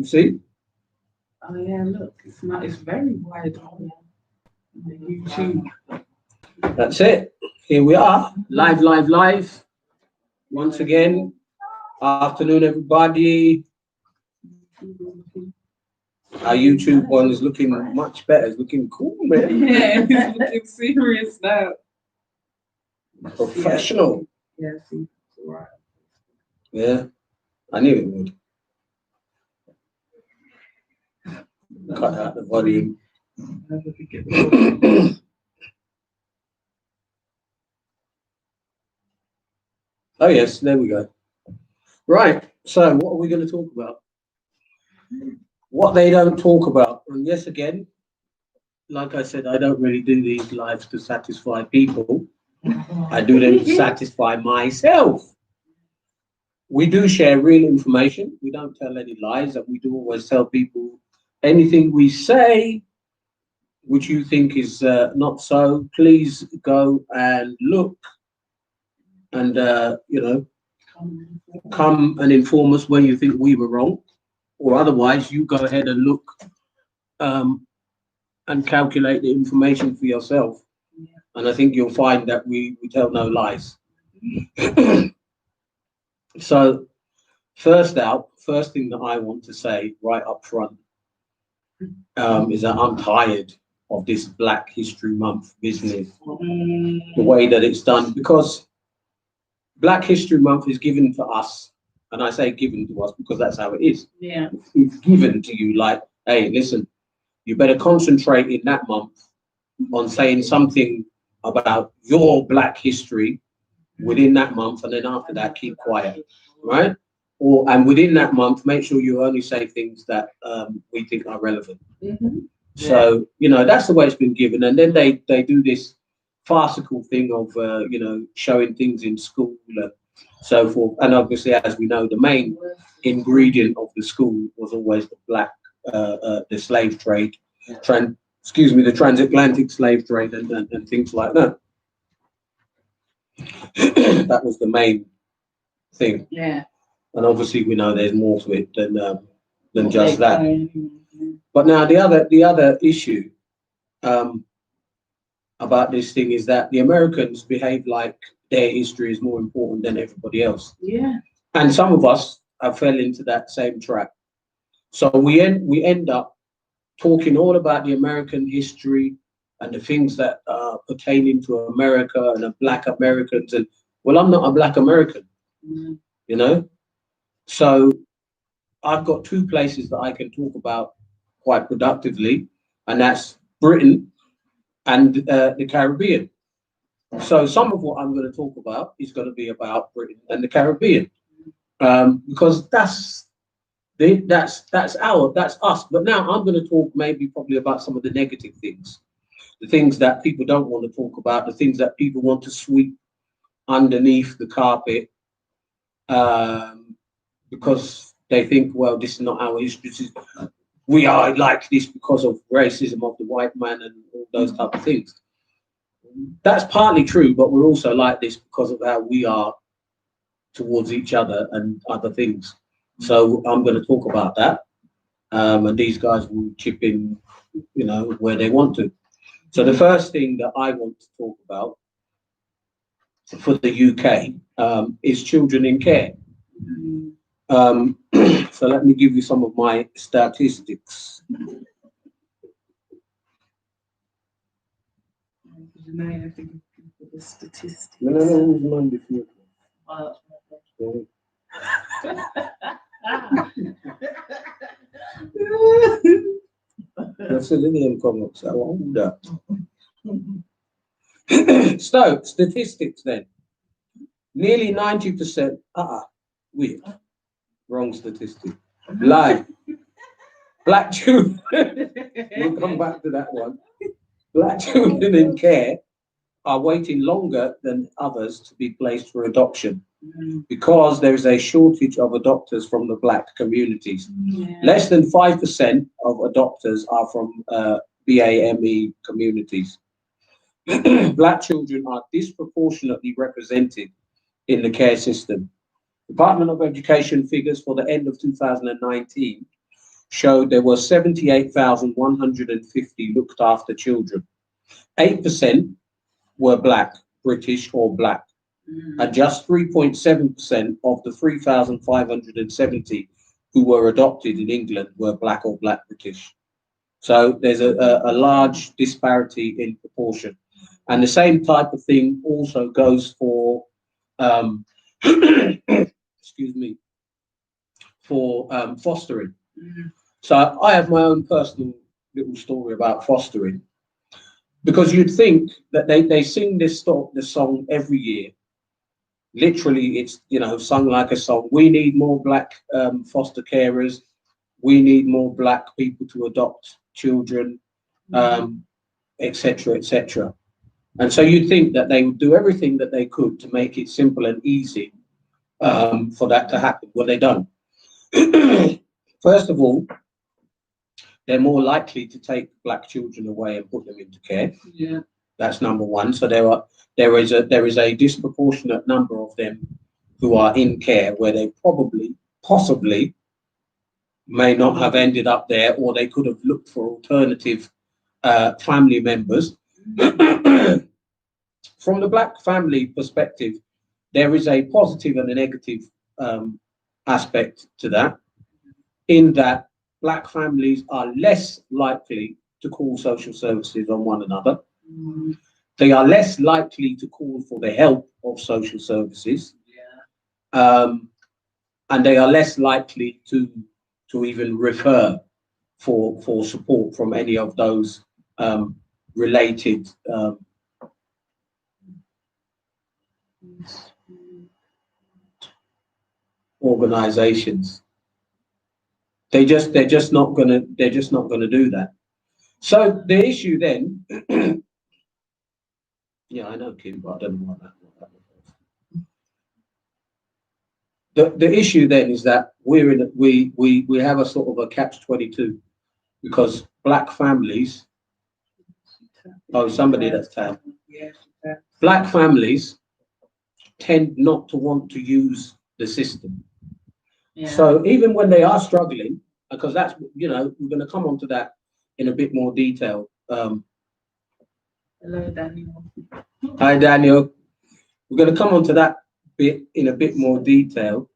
You see? Oh yeah, look, it's not. It's very wide on the YouTube. That's it. Here we are, live, live, live. Once again, afternoon, everybody. Our YouTube one is looking much better. It's looking cool, man. Yeah, it's looking serious now. Professional. Yeah, see, it's all right. Yeah, I knew it would. Cut out the volume. Oh yes, there we go. Right. So what are we going to talk about? What they don't talk about. And yes, again, like I said, I don't really do these lives to satisfy people. I do them to satisfy myself. We do share real information. We don't tell any lies, and we do always tell people anything we say, which you think is not so. Please go and look and, come and inform us where you think we were wrong. Or otherwise, you go ahead and look and calculate the information for yourself. And I think you'll find that we tell no lies. So, first thing that I want to say right up front is that I'm tired of this Black History Month business, the way that it's done, because Black History Month is given to us, and I say given to us because that's how it is. Yeah. It's given to you like, hey, listen, you better concentrate in that month on saying something about your Black history within that month, and then after that, keep quiet, right? And within that month, make sure you only say things that we think are relevant. Mm-hmm. So, that's the way it's been given. And then they do this farcical thing of, showing things in school and so forth. And obviously, as we know, the main ingredient of the school was always the slave trade, the transatlantic slave trade and things like that. That was the main thing. Yeah. And obviously, we know there's more to it than just that. But now the other issue about this thing is that the Americans behave like their history is more important than everybody else. Yeah. And some of us have fell into that same trap. So we end up talking all about the American history and the things that are pertaining to America and the Black Americans. And well, I'm not a Black American, So I've got two places that I can talk about quite productively, and that's Britain and the Caribbean. So some of what I'm going to talk about is going to be about Britain and the Caribbean, because that's us. But now I'm going to talk probably about some of the negative things, the things that people don't want to talk about, the things that people want to sweep underneath the carpet, because they think, well, this is not our history. We are like this because of racism of the white man and all those type of things. That's partly true, but we're also like this because of how we are towards each other and other things. So I'm going to talk about that, and these guys will chip in, where they want to. So the first thing that I want to talk about for the UK is children in care. So let me give you some of my statistics. The statistics. No, Monday. That's a little comments. I want that. So statistics then. Nearly 90%. Weird. Wrong statistic. Lie. Black children. We'll come back to that one. Black children in care are waiting longer than others to be placed for adoption because there is a shortage of adopters from the Black communities. Yeah. Less than 5% of adopters are from BAME communities. Black children are disproportionately represented in the care system. Department of Education figures for the end of 2019 showed there were 78,150 looked after children. 8% were black, British or black, and just 3.7% of the 3,570 who were adopted in England were black or black British. So there's a large disparity in proportion. And the same type of thing also goes for, excuse me, for fostering. So I have my own personal little story about fostering, because you'd think that they sing this song every year. Literally, it's, you know, sung like a song. We need more black foster carers. We need more black people to adopt children, etc., etc. And so you'd think that they would do everything that they could to make it simple and easy for that to happen. Well, they don't. First of all, they're more likely to take black children away and put them into care. Yeah. That's number one. So there is a disproportionate number of them who are in care where they possibly may not have ended up there, or they could have looked for alternative family members. From the black family perspective, there is a positive and a negative aspect to that, in that black families are less likely to call social services on one another. They are less likely to call for the help of social services. And they are less likely to even refer for support from any of those related organizations. They're just not gonna do that. So the issue then, yeah, I know, Kim, but I don't know what that was. The issue then is that we have a sort of a catch-22, because black families, somebody that's tagged. Black families tend not to want to use the system. So even when they are struggling, because that's, you know, we're going to come on to that in a bit more detail. Hello, Daniel. Hi, Daniel. We're going to come on to that bit in a bit more detail.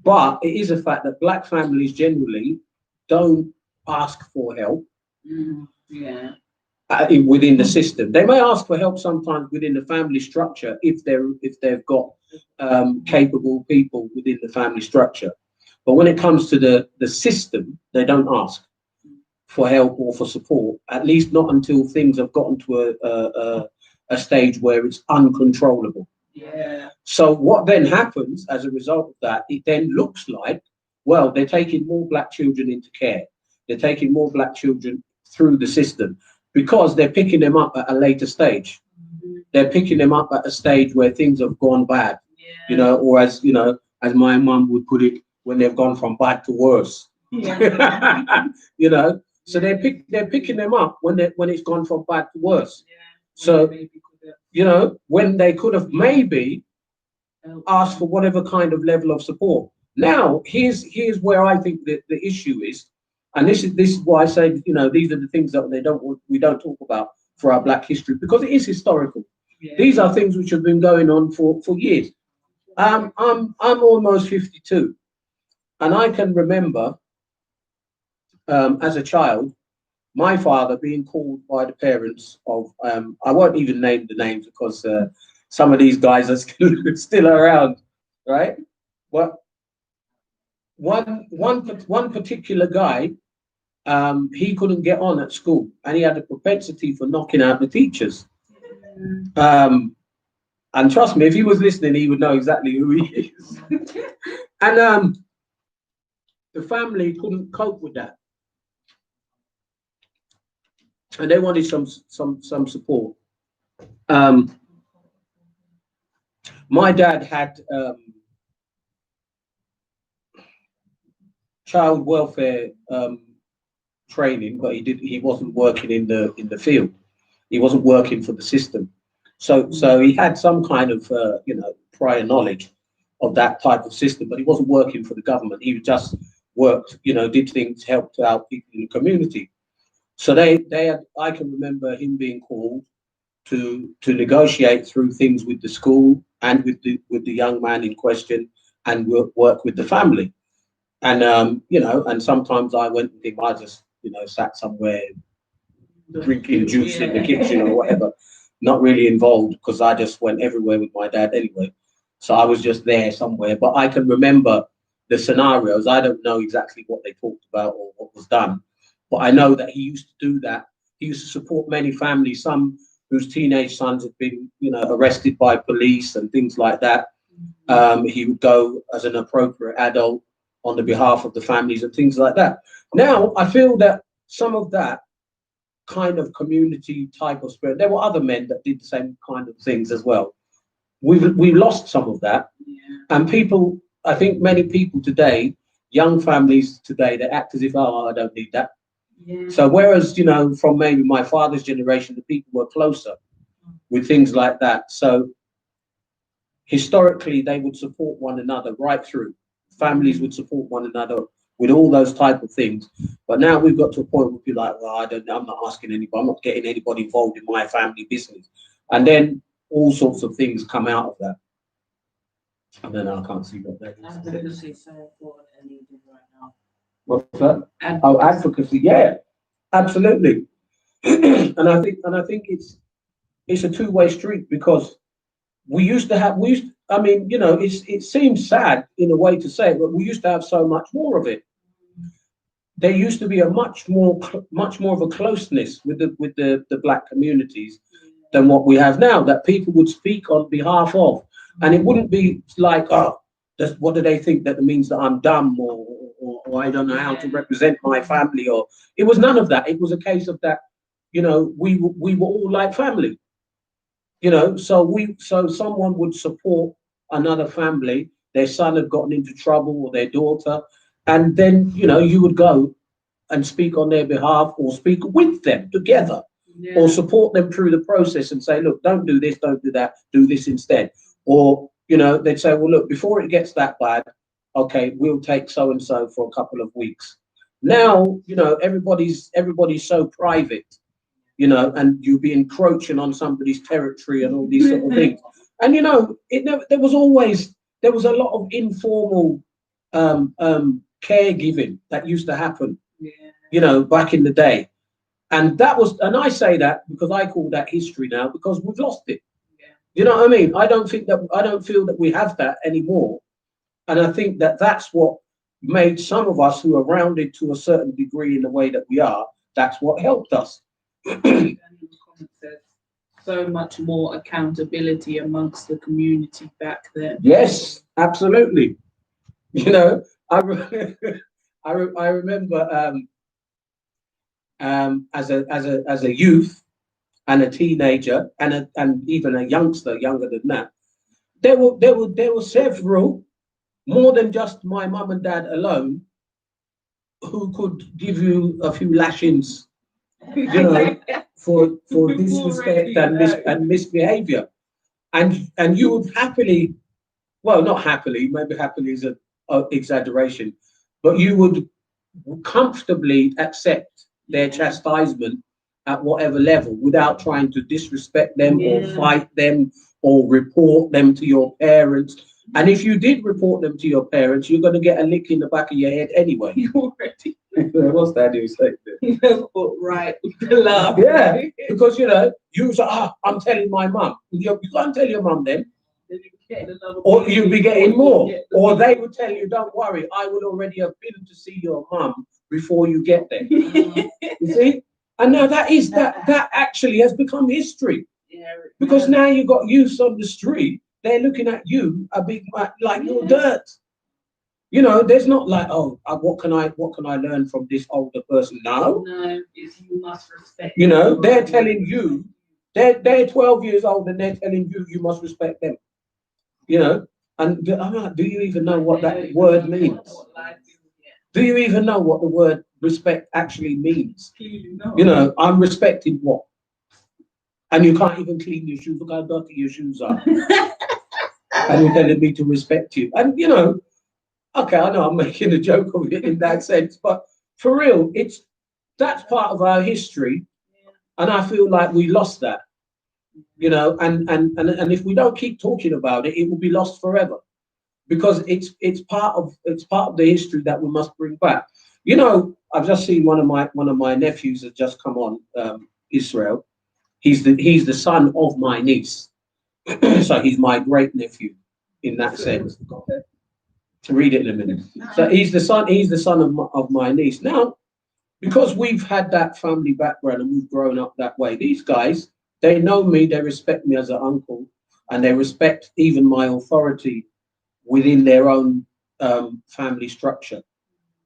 But it is a fact that black families generally don't ask for help within the system. They may ask for help sometimes within the family structure if they've got capable people within the family structure. But when it comes to the system, they don't ask for help or for support, at least not until things have gotten to a stage where it's uncontrollable. So what then happens as a result of that, it then looks like, well, they're taking more black children into care. They're taking more black children through the system because they're picking them up at a later stage. They're picking them up at a stage where things have gone bad, you know, or as, you know, as my mum would put it, when they've gone from bad to worse. You know, so they're picking them up when it's gone from bad to worse. So, you know, when they could have maybe asked for whatever kind of level of support. Now, here's where I think that the issue is, and this is why I say, you know, these are the things that we don't talk about for our black history, because it is historical. These are things which have been going on for years. I'm almost 52, and I can remember as a child, my father being called by the parents of, I won't even name the names because some of these guys are still around, right? But one particular guy, he couldn't get on at school, and he had a propensity for knocking out the teachers. And trust me, if he was listening, he would know exactly who he is. And the family couldn't cope with that, and they wanted some support. My dad had child welfare training, but he wasn't working in the field. He wasn't working for the system. So he had some kind of you know, prior knowledge of that type of system, but he wasn't working for the government. He was just worked, did things, helped out people in the community. So I can remember him being called to negotiate through things with the school and with the young man in question, and work with the family. And and sometimes I went with him. I just sat somewhere drinking juice in the kitchen or whatever, not really involved because I just went everywhere with my dad anyway. So I was just there somewhere. But I can remember the scenarios. I don't know exactly what they talked about or what was done, but I know that he used to do that. He used to support many families, some whose teenage sons had been, arrested by police and things like that. He would go as an appropriate adult on the behalf of the families and things like that. Now, I feel that some of that kind of community type of spirit, there were other men that did the same kind of things as well. We've lost some of that. And people, I think many people today, young families today, they act as if, oh, I don't need that. Yeah. So whereas, from maybe my father's generation, the people were closer with things like that. So historically, they would support one another right through. Families would support one another with all those type of things. But now we've got to a point where people are like, well, I don't know, I'm not asking anybody, I'm not getting anybody involved in my family business. And then all sorts of things come out of that. And then I can't see what that is. Advocacy is so important and needed right now. What's that? Oh, advocacy, yeah, absolutely. and I think it's a two-way street, because it seems sad in a way to say, but we used to have so much more of it. There used to be a much more of a closeness with the black communities than what we have now, that people would speak on behalf of. And it wouldn't be like, oh, what do they think? That means that I'm dumb or I don't know how to represent my family, or it was none of that. It was a case of that, we were all like family, so someone would support another family, their son had gotten into trouble or their daughter, and then, you would go and speak on their behalf or speak with them together, or support them through the process and say, look, don't do this, don't do that, do this instead. Or, they'd say, well, look, before it gets that bad, okay, we'll take so and so for a couple of weeks. Now, everybody's so private, and you'll be encroaching on somebody's territory and all these sort of things. And there was a lot of informal caregiving that used to happen, back in the day. And I say that because I call that history now, because we've lost it. You know what I mean? I don't feel that we have that anymore. And I think that that's what made some of us who are rounded to a certain degree in the way that we are, that's what helped us. So much more accountability amongst the community back then. Yes, absolutely. I remember as a youth and a teenager and even a youngster younger than that, there were several, more than just my mum and dad alone, who could give you a few lashings, for disrespect and misbehavior, and you would happily, well, not happily, maybe happily is an exaggeration, but you would comfortably accept their chastisement at whatever level without trying to disrespect them or fight them or report them to your parents. And if you did report them to your parents, you're going to get a lick in the back of your head anyway. You already. What's that you say? Right. Love. Yeah, because you say, I'm telling my mum. You can't tell your mum then. Or you'll be getting more. Or they would tell you, don't worry, I would already have been to see your mum before you get there. You see? And now that actually has become history. Because now you've got youths on the street, they're looking at you a big like you're dirt. There's not like, oh, what can I learn from this older person? No, it's you must respect. They're telling you, they're 12 years old and they're telling you must respect them. And I'm like, do you even know what that word means? Do you even know what the word respect actually means? I'm respecting what? And you can't even clean your shoes. Look how dirty your shoes are. And you're telling me to respect you. And Okay, I know I'm making a joke of it in that sense, but for real, that's part of our history, and I feel like we lost that, and if we don't keep talking about it, it will be lost forever because it's part of the history that we must bring back. I've just seen one of my nephews has just come on, Israel. He's the son of my niece, so he's my great nephew in that sense. To read it in a minute. So he's the son of my niece. Now, because we've had that family background and we've grown up that way, these guys, they know me, they respect me as an uncle, and they respect even my authority within their own family structure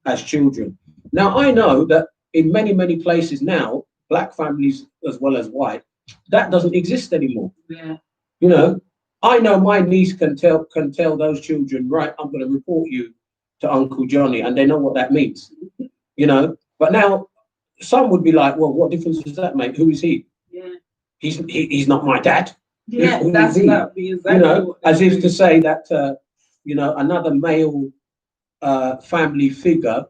as children. Now, I know that in many, many places now, black families as well as white, that doesn't exist anymore. Yeah. You know, I know my niece can tell those children, right, I'm going to report you to Uncle Johnny, and they know what that means. But now some would be like, well, what difference does that make? Who is he? Yeah. He's not my dad. Yeah, Who that's is he? that be exactly what As they're if to doing. say that another male family figure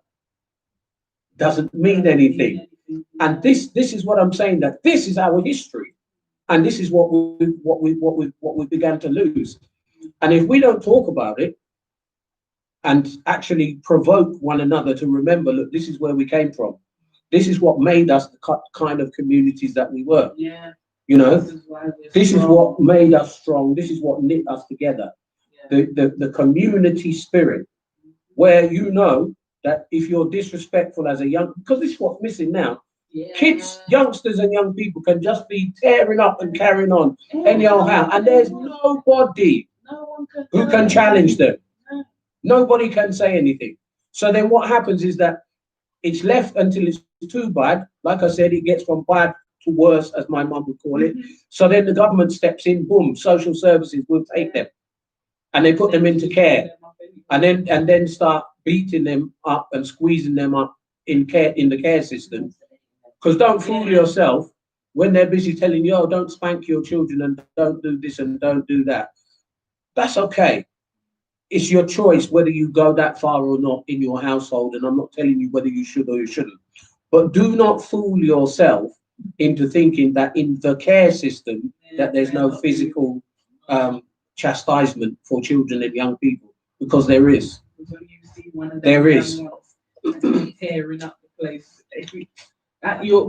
doesn't mean anything. And this is what I'm saying, that this is our history, and this is what we began to lose. And if we don't talk about it and actually provoke one another to remember, look, this is where we came from. This is what made us the kind of communities that we were. Yeah. This is why we're is strong. what made us strong. This is what knit us together. Yeah. The community spirit, where that if you're disrespectful as a young, because this is what's missing now. Yeah. Kids, youngsters, and young people can just be tearing up and carrying on anyhow how, and there's nobody No one can who can challenge them. Nobody can say anything. So then what happens is that it's left until it's too bad. Like I said, it gets from bad to worse, as my mum would call it. So then the government steps in, boom, social services will take them and they put them into care, and then start beating them up and squeezing them up in the care system. Because don't fool yourself, when they're busy telling you, oh, don't spank your children and don't do this and don't do that. That's okay. It's your choice whether you go that far or not in your household, and I'm not telling you whether you should or you shouldn't. But do not fool yourself into thinking that in the care system that there's no physical chastisement for children and young people, because there is. When you see one of them There is. tearing up the place.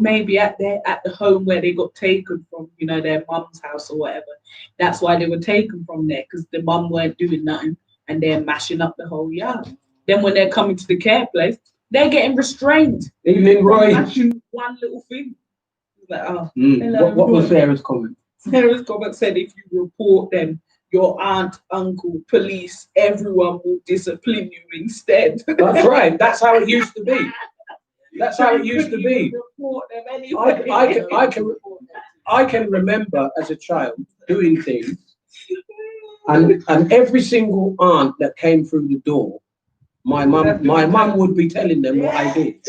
Maybe at the home where they got taken from, their mum's house or whatever. That's why they were taken from there, because the mum weren't doing nothing and they're mashing up the whole yard. Then when they're coming to the care place, they're getting restrained. Evening, Roy. Mashing one little thing. Like, what was Sarah's comment? Sarah's comment said, if you report them, your aunt, uncle, police, everyone will discipline you instead. That's right. That's how it used to be. That's how it used to be. Report them anyway. I can remember as a child doing things, and every single aunt that came through the door, my mum would be telling them what I did,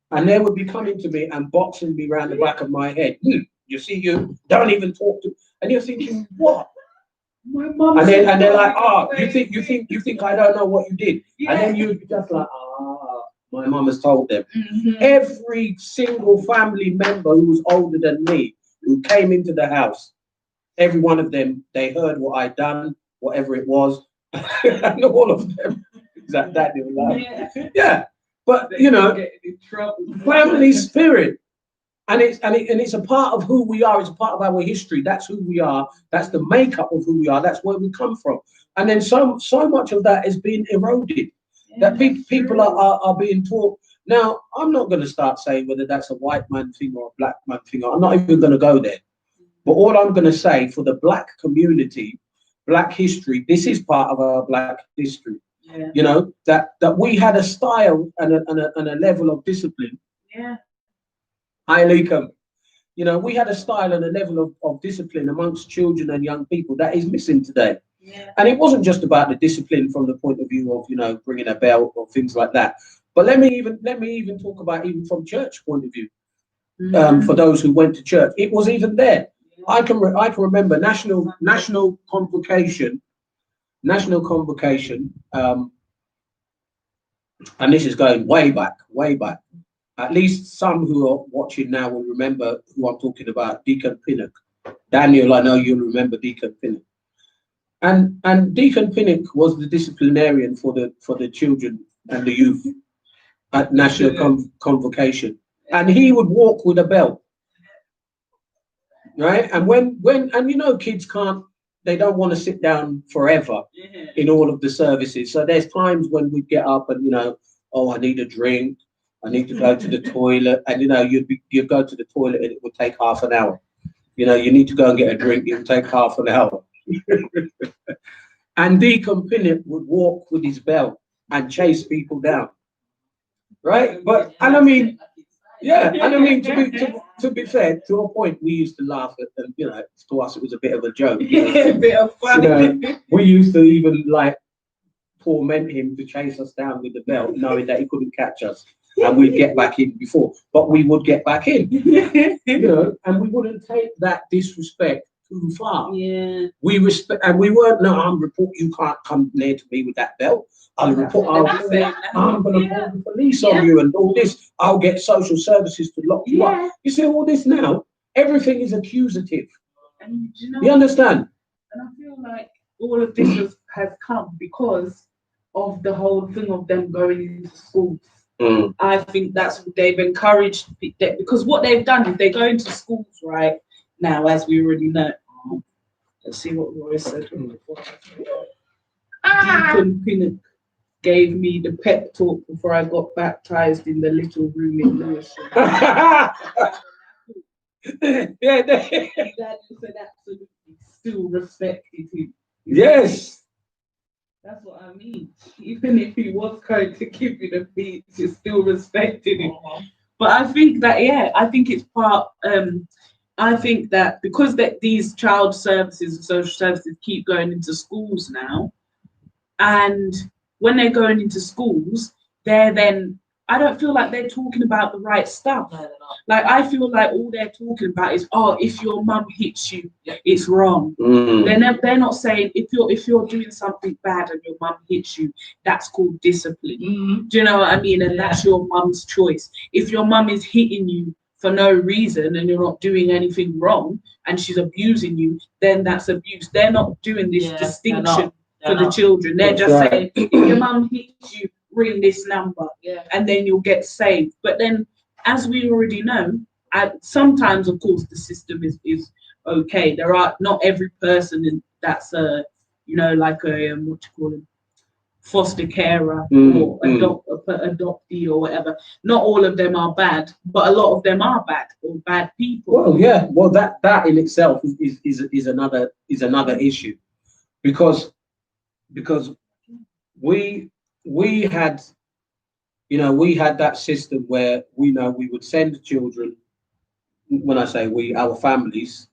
and they would be coming to me and boxing me around the back of my head. You see, you don't even talk to, and you're thinking, what? My mum. And they're like, you think I don't know what you did, and then you'd be just like, my mum has told them. Every single family member who was older than me, who came into the house, every one of them, they heard what I'd done, whatever it was, and all of them. That they were like, yeah. But family spirit, and it's a part of who we are. It's a part of our history. That's who we are. That's the makeup of who we are. That's where we come from. And then so much of that is being eroded. That people are being taught. Now, I'm not going to start saying whether that's a white man thing or a black man thing. I'm not even going to go there. But all I'm going to say, for the black community, black history, this is part of our black history. Yeah. That we had a style and a level of discipline. Yeah. Hi, Alaikum. We had a style and a level of discipline amongst children and young people that is missing today. Yeah. And it wasn't just about the discipline from the point of view of bringing a bell or things like that. But let me even talk about even from church point of view. For those who went to church, it was even there. I can remember national convocation. and this is going way back, way back. At least some who are watching now will remember who I'm talking about, Deacon Pinnock. Daniel, I know you'll remember Deacon Pinnock. And Deacon Pinnock was the disciplinarian for the children and the youth at National Convocation. And he would walk with a belt. Right? And when and you know kids they don't want to sit down forever in all of the services. So there's times when we get up and, you know, oh, I need a drink, I need to go to the toilet. And, you know, you'd go to the toilet and it would take half an hour. You know, you need to go and get a drink, it would take half an hour. And Deacon Pinnock would walk with his belt and chase people down. Right? And I mean, to be fair, to a point, we used to laugh at, and you know, to us it was a bit of a joke. A bit of fun. You know, we used to even like torment him to chase us down with the belt, knowing that he couldn't catch us, and we'd get back in before. But we would get back in, you know, and we wouldn't take that disrespect too far. Yeah. We respect, and we weren't. No, I'm report. You can't come near to me with that belt. I'm going to call the police on you and all this. I'll get social services to lock you up. You see all this now? Everything is accusative. And you understand? And I feel like all of this has come because of the whole thing of them going into schools. I think that's what they've encouraged, because what they've done is they go into schools right now, as we already know. Let's see what Roy said. Deacon Pinnock gave me the pep talk before I got baptized in the little room in Lewisham. Daniel said absolutely still respected him. Yes. That's what I mean. Even if he was going to give you the beats, you still respected him. But I think that, I think it's part, I think that because these child services and social services keep going into schools now, and when they're going into schools, I don't feel like they're talking about the right stuff. No, they're not. Like, I feel like all they're talking about is, oh, if your mum hits you, it's wrong. They're not saying if you're doing something bad and your mum hits you, that's called discipline. Do you know what I mean? And that's your mum's choice. If your mum is hitting you for no reason and you're not doing anything wrong and she's abusing you, then that's abuse. They're not doing this distinction for the children. They're just saying, if your mum hits you, ring this number, and then you'll get saved. But then, as we already know, sometimes, of course, the system is okay. There are not every person that's like a foster carer or adoptee or whatever. Not all of them are bad, but a lot of them are bad or bad people. Well, yeah. Well, that in itself is another issue, because we had that system where we would send children. When I say we, our families.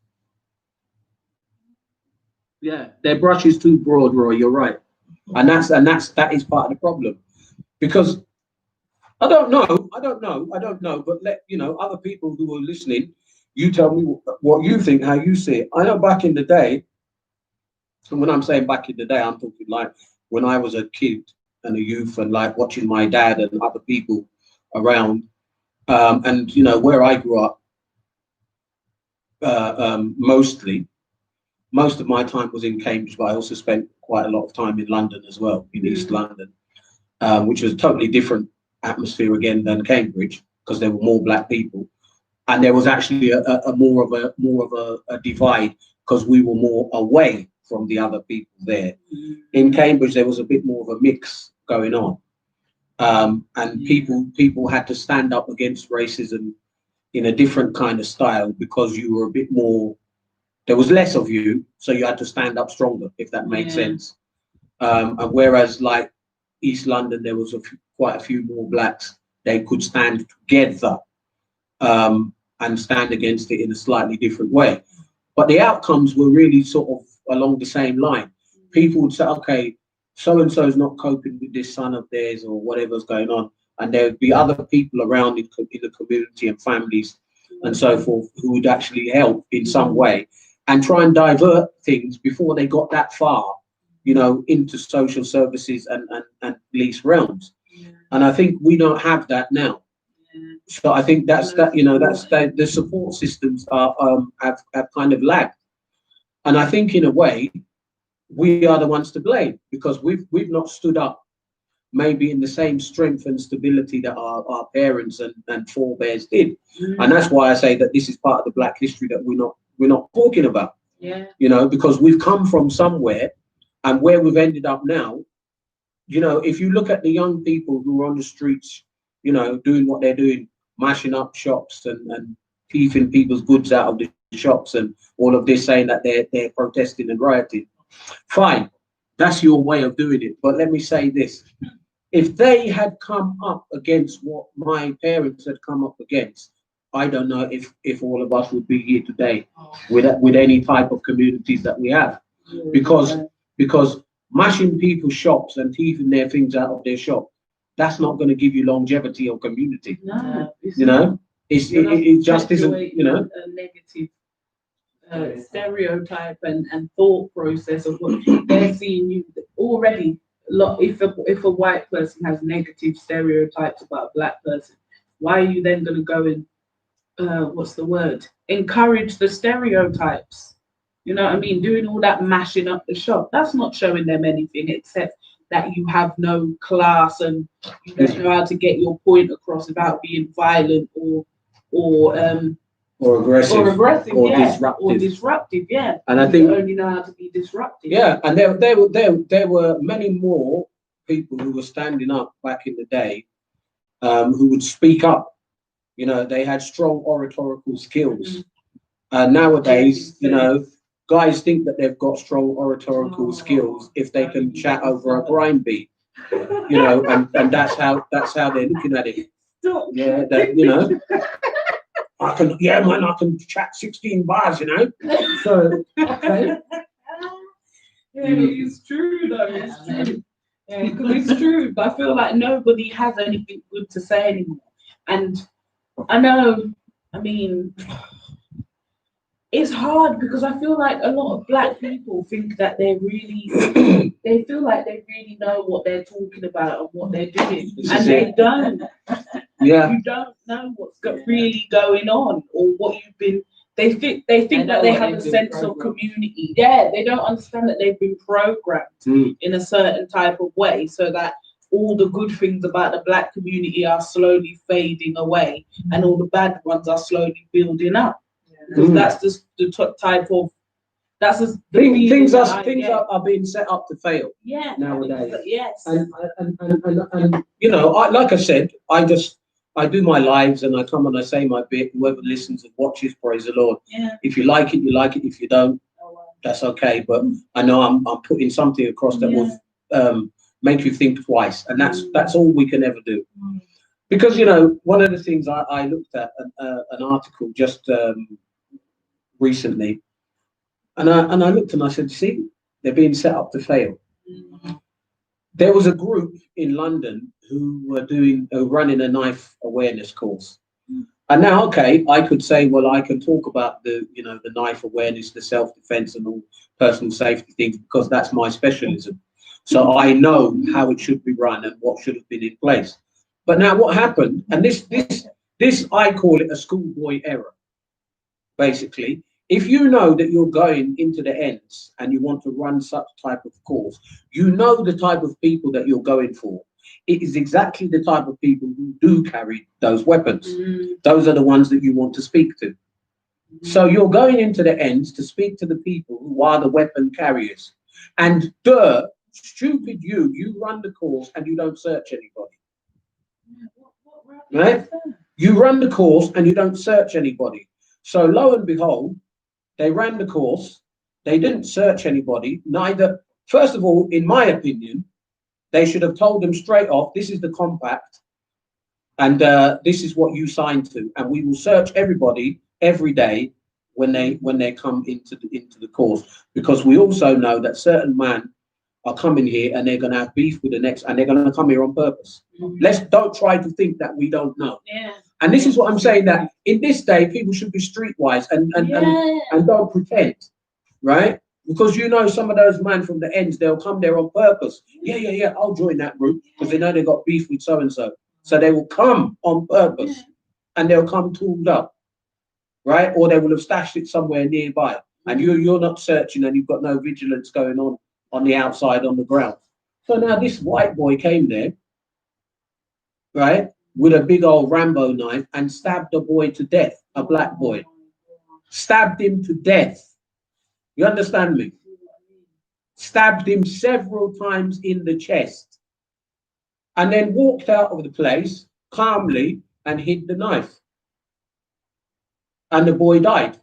Yeah, their brush is too broad, Roy. You're right, and that is part of the problem, because I don't know, but let other people who are listening, you tell me what you think, how you see it. I know back in the day, and when I'm saying back in the day, I'm talking like when I was a kid and a youth, and like watching my dad and other people around, and where I grew up, most of my time was in Cambridge, but I also spent quite a lot of time in London as well, in East London, which was a totally different atmosphere again than Cambridge, because there were more black people, and there was actually a more of a divide, because we were more away from the other people there. In Cambridge, there was a bit more of a mix going on, and people had to stand up against racism in a different kind of style, because you were a bit more. There was less of you, so you had to stand up stronger, if that makes sense. And whereas like East London, there was quite a few more blacks. They could stand together and stand against it in a slightly different way. But the outcomes were really sort of along the same line. People would say, okay, so-and-so is not coping with this son of theirs or whatever's going on. And there would be other people around in the community and families and so forth who would actually help in some way and try and divert things before they got that far, into social services and police realms. And I think we don't have that now. Yeah. So I think that's that. That's that. The support systems have kind of lagged, and I think in a way we are the ones to blame because we've not stood up maybe in the same strength and stability that our parents and forebears did. And that's why I say that this is part of the black history that we're not talking about. Yeah. Because we've come from somewhere, and where we've ended up now. If you look at the young people who are on the streets, doing what they're doing, mashing up shops and thieving people's goods out of the shops and all of this, saying that they're protesting and rioting. Fine, that's your way of doing it. But let me say this. If they had come up against what my parents had come up against, I don't know if all of us would be here today with any type of communities that we have. Because mashing people's shops and thieving their things out of their shop, that's not going to give you longevity or community. No. It just isn't, a negative stereotype and thought process of what they're seeing you already. If a white person has negative stereotypes about a black person, why are you then going to go and encourage the stereotypes? You know what I mean? Doing all that mashing up the shop, that's not showing them anything except that you have no class and you don't know how to get your point across without being violent or aggressive or disruptive. Yeah. And I think you only know how to be disruptive. Yeah, and there were many more people who were standing up back in the day, who would speak up. They had strong oratorical skills. Nowadays, guys think that they've got strong oratorical skills if they can chat over a grind beat. And that's how they're looking at it. I can chat 16 bars, So, okay. Yeah, it's true though. It's true. Yeah, because it's true. But I feel like nobody has anything good to say anymore. And I know, it's hard because I feel like a lot of black people think that they feel like they really know what they're talking about and what they're doing. And they don't. Yeah. You don't know what's really going on or what you've been. They think that they have a sense of community. Yeah, they don't understand that they've been programmed in a certain type of way so that all the good things about the black community are slowly fading away and all the bad ones are slowly building up. Because that's just the type of things are being set up to fail. Yeah, nowadays. Yes. And like I said, I do my lives and I come and I say my bit. Whoever listens and watches, praise the Lord. Yeah. If you like it, you like it. If you don't, that's okay. But I know I'm putting something across that will make you think twice, and that's all we can ever do. Because one of the things I looked at an article just recently, and I looked and I said, see, they're being set up to fail. There was a group in London who were running a knife awareness course. And now, okay, I could say, well, I can talk about the knife awareness, the self-defense and all personal safety things because that's my specialism. So I know how it should be run and what should have been in place. But now what happened, and this I call it a schoolboy error, basically. If you know that you're going into the ends and you want to run such type of course, you know the type of people that you're going for. It is exactly the type of people who do carry those weapons. Those are the ones that you want to speak to. So you're going into the ends to speak to the people who are the weapon carriers. And stupid you run the course and you don't search anybody. Right? You run the course and you don't search anybody. So lo and behold, they ran the course. They didn't search anybody. First of all, in my opinion, they should have told them straight off, this is the compact and this is what you signed to. And we will search everybody every day when they come into the course. Because we also know that certain men are coming here and they're going to have beef with the next, and they're going to come here on purpose. Don't try to think that we don't know. Yeah. And this is what I'm saying, that in this day, people should be streetwise and don't pretend, right? Because you know some of those men from the ends, they'll come there on purpose. Yeah, I'll join that group because they know they got beef with so and so. So they will come on purpose and they'll come tooled up, right? Or they will have stashed it somewhere nearby. And you're not searching and you've got no vigilance going on the outside, on the ground. So now this white boy came there, right, with a big old Rambo knife and stabbed a boy to death, a black boy. Stabbed him to death. You understand me? Stabbed him several times in the chest. And then walked out of the place calmly and hid the knife. And the boy died.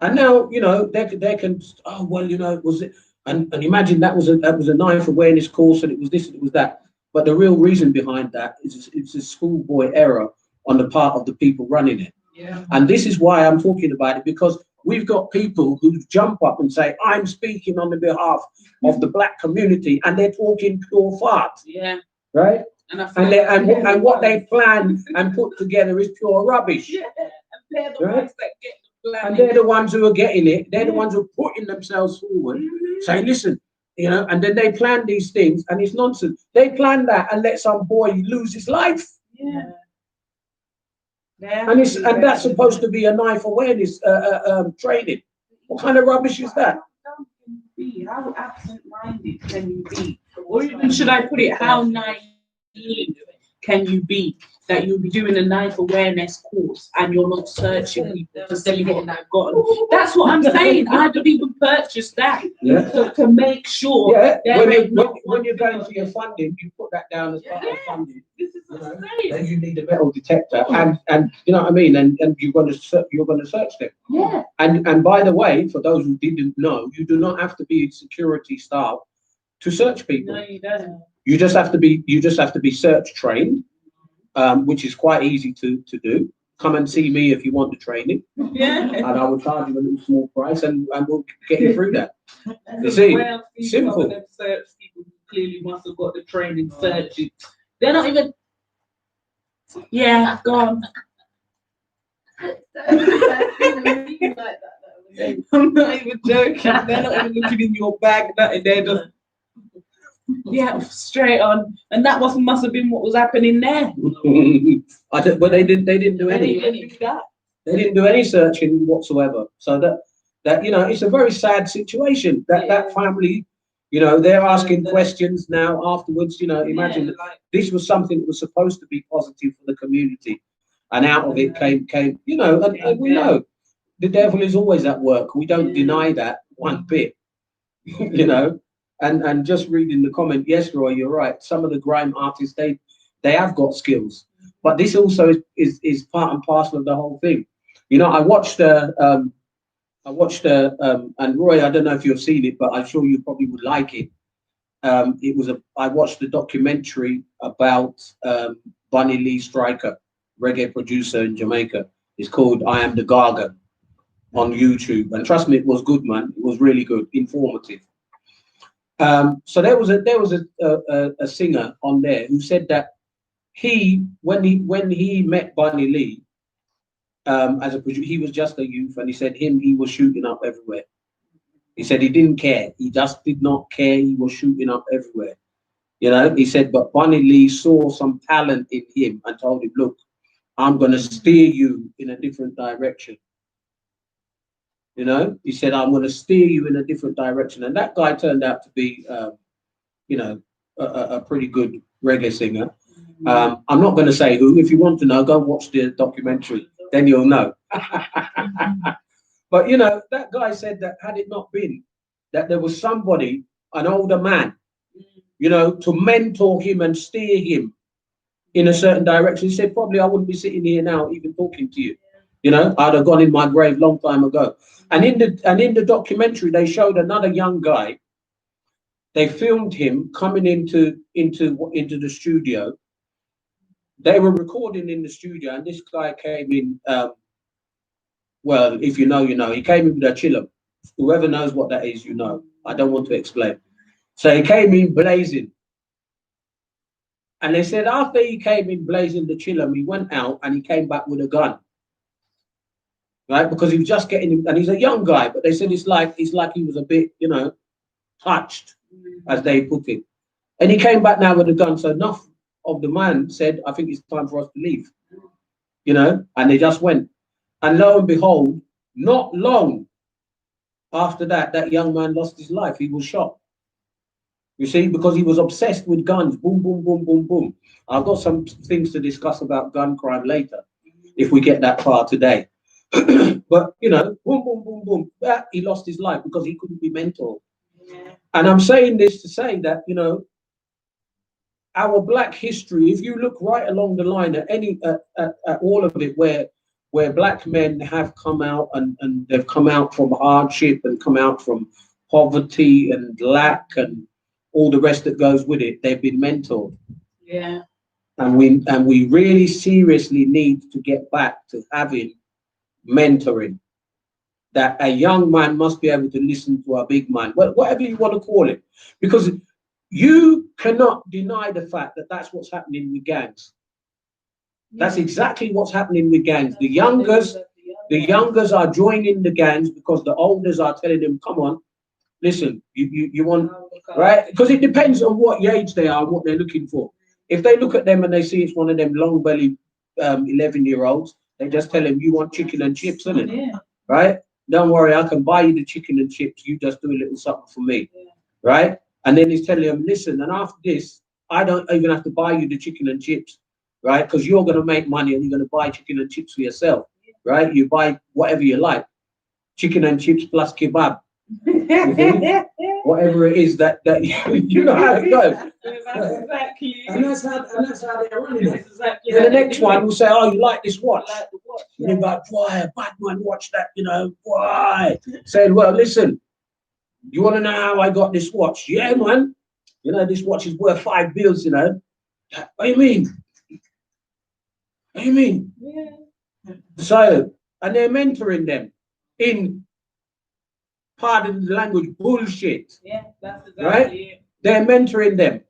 And now, you know, they can, oh, well, you know, was it, and imagine that was a knife awareness course and it was this and it was that. But the real reason behind that is it's a schoolboy error on the part of the people running it. Yeah. And this is why I'm talking about it, because we've got people who jump up and say, I'm speaking on the behalf of the black community, and they're talking pure fart. Yeah. Right? And what they plan and put together is pure rubbish. Yeah. And they're the Right? ones that get the plan. And they're the ones who are getting it. They're the ones who are putting themselves forward, saying, listen, you know, and then they plan these things and it's nonsense. They plan that and let some boy lose his life. Yeah. And that's supposed to be a knife awareness training. What kind of rubbish is that? How absent-minded can you be? Or even should I put it, how naive can you be that you'll be doing a knife awareness course and you're not searching people to see what they've got? That's what I'm saying. I don't even purchase that to make sure. Yeah. When you're going for your funding, you put that down as part of funding. This is what I'm saying. Then you need a metal detector, and you know what I mean, and you're going to search them. Yeah. And by the way, for those who didn't know, you do not have to be security staff to search people. No, you don't. You just have to be search trained, which is quite easy to do. Come and see me if you want the training. Yeah. And I will charge you a little small price, and we'll get you through that. You see, simple. Some of them search people who clearly must have got the training searching. They're not even. Yeah, go on. I'm not even joking. They're not even looking in your bag. They're just. Yeah, straight on, and that must have been what was happening there. But they didn't do any. They didn't do any searching whatsoever. So that you know, it's a very sad situation. That family, you know, they're asking questions now afterwards. You know, imagine this was something that was supposed to be positive for the community, and out of it came. You know, and we know the devil is always at work. We don't deny that one bit. You know. And just reading the comment, yes, Roy, you're right. Some of the grime artists, they have got skills, but this also is part and parcel of the whole thing. You know, I watched and Roy, I don't know if you've seen it, but I'm sure you probably would like it. I watched the documentary about Bunny Lee Striker, reggae producer in Jamaica. It's called I Am the Gaga on YouTube, and trust me, it was good, man. It was really good, informative. So there was a singer on there who said that when he met Bunny Lee as a producer, he was just a youth, and he said he was shooting up everywhere. He said he didn't care. He just did not care. He was shooting up everywhere. You know, he said, but Bunny Lee saw some talent in him and told him, look, I'm going to steer you in a different direction. You know, he said, I'm going to steer you in a different direction. And that guy turned out to be, you know, a pretty good reggae singer. I'm not going to say who. If you want to know, go and watch the documentary. Then you'll know. But, you know, that guy said that had it not been that there was somebody, an older man, you know, to mentor him and steer him in a certain direction, he said, probably I wouldn't be sitting here now even talking to you. You know, I'd have gone in my grave long time ago. And in the documentary, they showed another young guy. They filmed him coming into the studio. They were recording in the studio, and this guy came in. Well, if you know, you know. He came in with a chiller. Whoever knows what that is, you know. I don't want to explain. So he came in blazing. And they said after he came in blazing the chiller, he went out and he came back with a gun. right? Because he was just getting him, and he's a young guy, but they said it's like he was a bit, touched, as they put it. And he came back now with a gun. So enough of the man said, I think it's time for us to leave. And they just went. And lo and behold, not long after that, that young man lost his life. He was shot. You see, because he was obsessed with guns. Boom, boom, boom, boom, boom. I've got some things to discuss about gun crime later, if we get that far today. But, boom, boom, boom, boom. He lost his life because he couldn't be mentored. Yeah. And I'm saying this to say that, our Black history, if you look right along the line at all of it, where Black men have come out and they've come out from hardship and come out from poverty and lack and all the rest that goes with it, they've been mentored. Yeah. And we really seriously need to get back to having mentoring. That a young man must be able to listen to a big man, whatever you want to call it, because you cannot deny the fact that that's what's happening with gangs. That's exactly what's happening with gangs. The youngers are joining the gangs because the elders are telling them, come on, listen, you want, right? Because it depends on what age they are and what they're looking for. If they look at them and they see it's one of them long belly 11-year-olds, they just tell them, you want chicken and chips, isn't it? Yeah. Right? Don't worry, I can buy you the chicken and chips. You just do a little something for me. Yeah. Right? And then he's telling them, listen, and after this, I don't even have to buy you the chicken and chips, right? Because you're going to make money and you're going to buy chicken and chips for yourself, right? You buy whatever you like, chicken and chips plus kebab, whatever it is that you know how it goes. Exactly. And that's how they're running it. Exactly. And the next one will say, oh, you like this watch? Like the watch. And they're like, why, Batman, watch that, why? Saying, well, listen, you want to know how I got this watch? Yeah, man. This watch is worth $5 bills, What do you mean? What do you mean? Yeah. So, and they're mentoring them in, pardon the language, bullshit. Yeah, that's exactly right? it. They're mentoring them.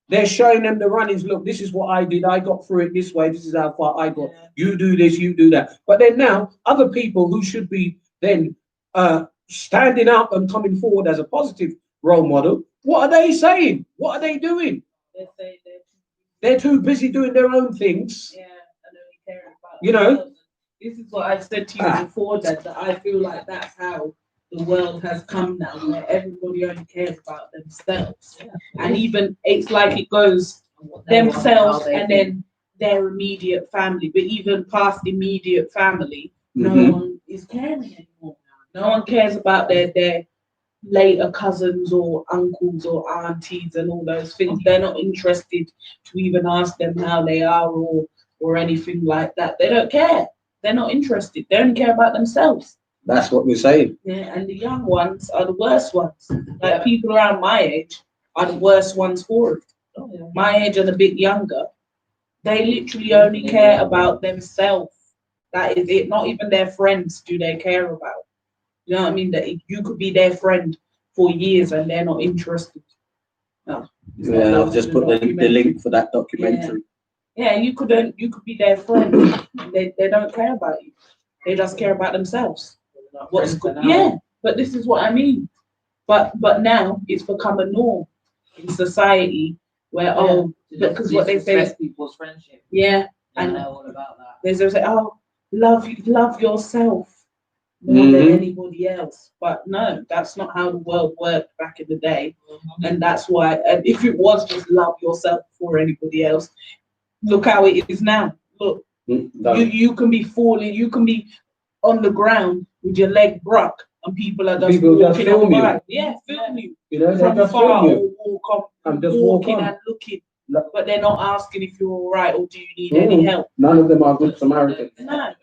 They're showing them the runnings. Look, this is what I did. I got through it this way. This is how far I got. Yeah. You do this, you do that. But then now, other people who should be then standing up and coming forward as a positive role model, what are they saying? What are they doing? They say They're too busy doing their own things. yeah, and only caring about themselves. This is what I've said to you before, that I feel like that's how the world has come now, where everybody only cares about themselves. Yeah. And even it's like it goes themselves and then their immediate family, but even past immediate family, no one is caring anymore. No one cares about their later cousins or uncles or aunties and all those things. They're not interested to even ask them how they are or anything like that. They don't care. They're not interested. They only care about themselves. That's what we're saying. Yeah, and the young ones are the worst ones. Like people around my age are the worst ones for it. Oh, yeah. My age and a bit younger, they literally only care about themselves. That is it. Not even their friends do they care about. You know what I mean? That you could be their friend for years and they're not interested. No. Yeah, I've just put the link for that documentary. Yeah, you could be their friend. They don't care about you. They just care about themselves. What's good? Yeah, but this is what I mean. But now it's become a norm in society where because what they say is people's friendship. Yeah, and know all about that. They say, oh, love yourself more than anybody else. But no, that's not how the world worked back in the day. And that's why, and if it was just love yourself before anybody else, look how it is now. Look, you can be falling, you can be on the ground with your leg broke, and people are just walking on by. Yeah, film you. From far, walking and looking. But they're not asking if you're all right or do you need any help. None of them are good Samaritans. No.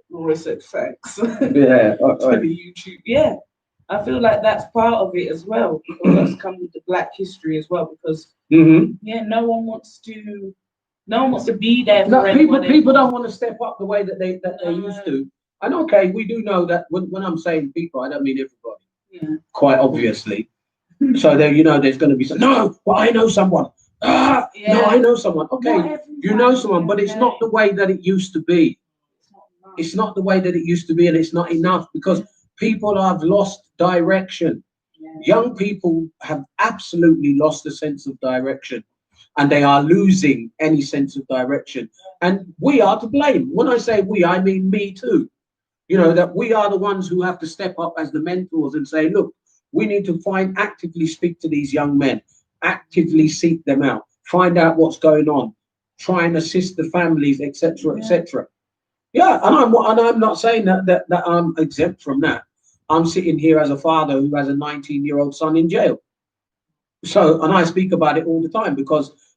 Roy said thanks. Yeah. To the YouTube. Yeah. I feel like that's part of it as well. Because that's come with the Black history as well. Because no one wants to be there for people don't want to step up the way that they used to. And okay, we do know that when I'm saying people, I don't mean everybody. Yeah. Quite obviously. So there, there's going to be some. No, well, I know someone. No, I know someone. Okay, you know someone, but it's not the way that it used to be. It's not the way that it used to be, and it's not enough because people have lost direction. Yeah. Young people have absolutely lost a sense of direction, and they are losing any sense of direction. And we are to blame. When I say we, I mean me too. You know, that we are the ones who have to step up as the mentors and say, look, we need to actively speak to these young men, actively seek them out, find out what's going on, try and assist the families, etc., etc. Yeah, and I'm not saying that I'm exempt from that. I'm sitting here as a father who has a 19-year-old son in jail. So, and I speak about it all the time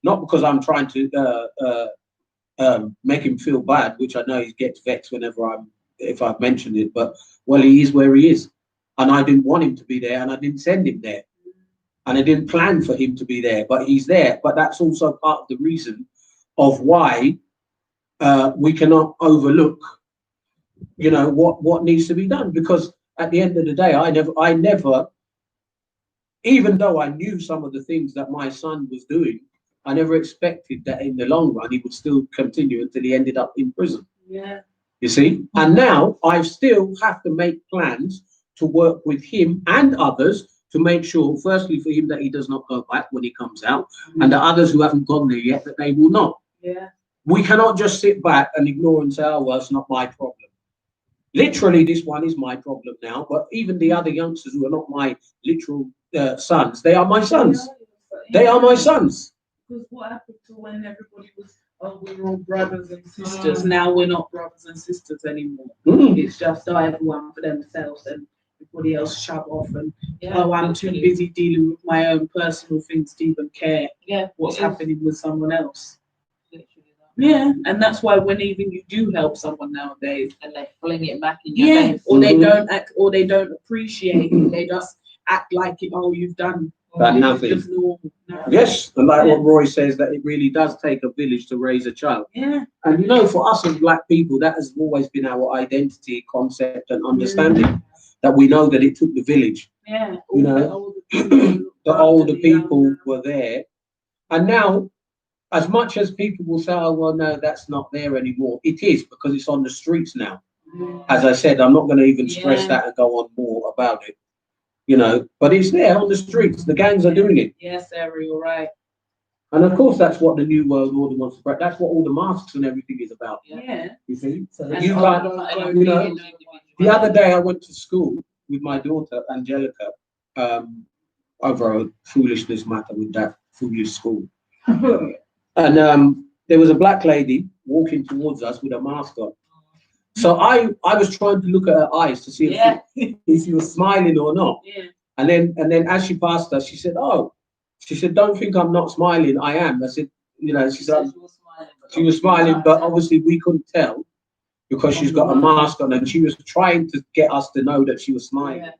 not because I'm trying to make him feel bad, which I know he gets vexed if I've mentioned it, but well, he is where he is. And I didn't want him to be there, and I didn't send him there. And I didn't plan for him to be there, but he's there. But that's also part of the reason of why we cannot overlook, you know, what needs to be done. Because at the end of the day, I never, even though I knew some of the things that my son was doing, I never expected that in the long run he would still continue until he ended up in prison. Yeah. You see? And now I still have to make plans to work with him and others to make sure, firstly, for him that he does not go back when he comes out, and the others who haven't gone there yet, that they will not. Yeah. We cannot just sit back and ignore and say, oh, well, it's not my problem. Literally, this one is my problem now, but even the other youngsters who are not my literal sons, they are my sons. They are my sons. Because what happened to when everybody was, oh, we're all brothers and sisters. Now we're not brothers and sisters anymore. It's just everyone for themselves and everybody else shut off and oh, I'm too busy dealing with my own personal things to even care what's happening with someone else. Yeah, and that's why when even you do help someone nowadays, and they fling it back in your face, or they don't act, or they don't appreciate it, they just act like it. Oh, you've done nothing. just normal. No. Yes, and like what Roy says, that it really does take a village to raise a child. Yeah, and you know, for us as Black people, that has always been our identity, concept, and understanding. That we know that it took the village. Yeah, you know, the older people were there, and now. As much as people will say, oh, well, no, that's not there anymore. It is, because it's on the streets now. As I said, I'm not going to even stress that and go on more about it. You know, but it's there on the streets. The gangs are doing it. Yes, Ariel, right. And of course, that's what the New World Order wants to break. That's what all the masks and everything is about. Yeah. You see? So And you can't, you know, the other day I went to school with my daughter, Angelica, over a foolishness matter with that foolish school. And there was a Black lady walking towards us with a mask on. So I was trying to look at her eyes to see if she was smiling or not. Yeah. And then as she passed us, she said, oh, she said, don't think I'm not smiling. I am. I said, you know, she said, she was smiling, but obviously we couldn't tell because she's got a mask on, and she was trying to get us to know that she was smiling. Yeah.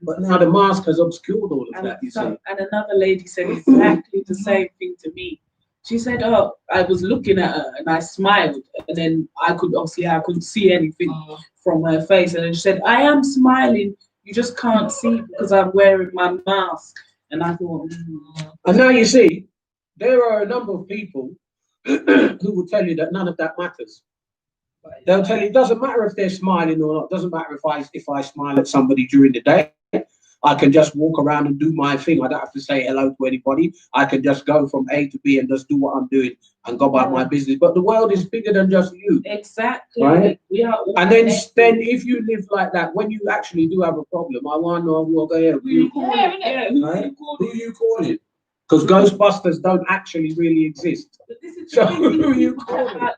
But now the mask has obscured all of that, you see. And another lady said exactly the same thing to me. She said, oh, I was looking at her and I smiled, and then I couldn't see anything from her face. And then she said, I am smiling, you just can't see because I'm wearing my mask. And I thought, And now you see, there are a number of people who will tell you that none of that matters. They'll tell you it doesn't matter if they're smiling or not. It doesn't matter if I smile at somebody during the day. I can just walk around and do my thing. I don't have to say hello to anybody. I can just go from A to B and just do what I'm doing and go about my business. But the world is bigger than just you. Exactly. Right? We are all and then if you live like that, when you actually do have a problem, I want to know who you calling. Because Ghostbusters don't actually really exist. But this is so who you calling?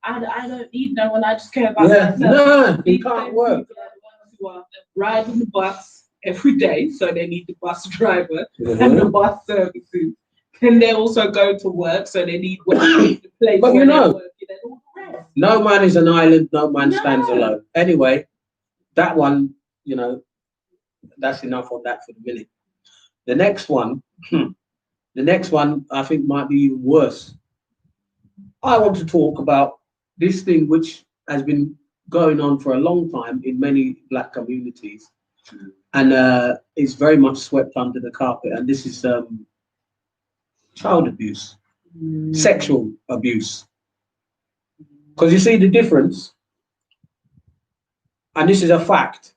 I don't need no one. I just care about myself. No, it can't work. Who are riding the bus every day, so they need the bus driver and the bus services. And they also go to work, so they need the place. But you know, no man is an island, no man stands alone. Anyway, that one, you know, that's enough on that for the minute. The next one, I think might be even worse. I want to talk about this thing which has been going on for a long time in many Black communities, and it's very much swept under the carpet. And this is child abuse, sexual abuse. Because you see the difference And this is a fact.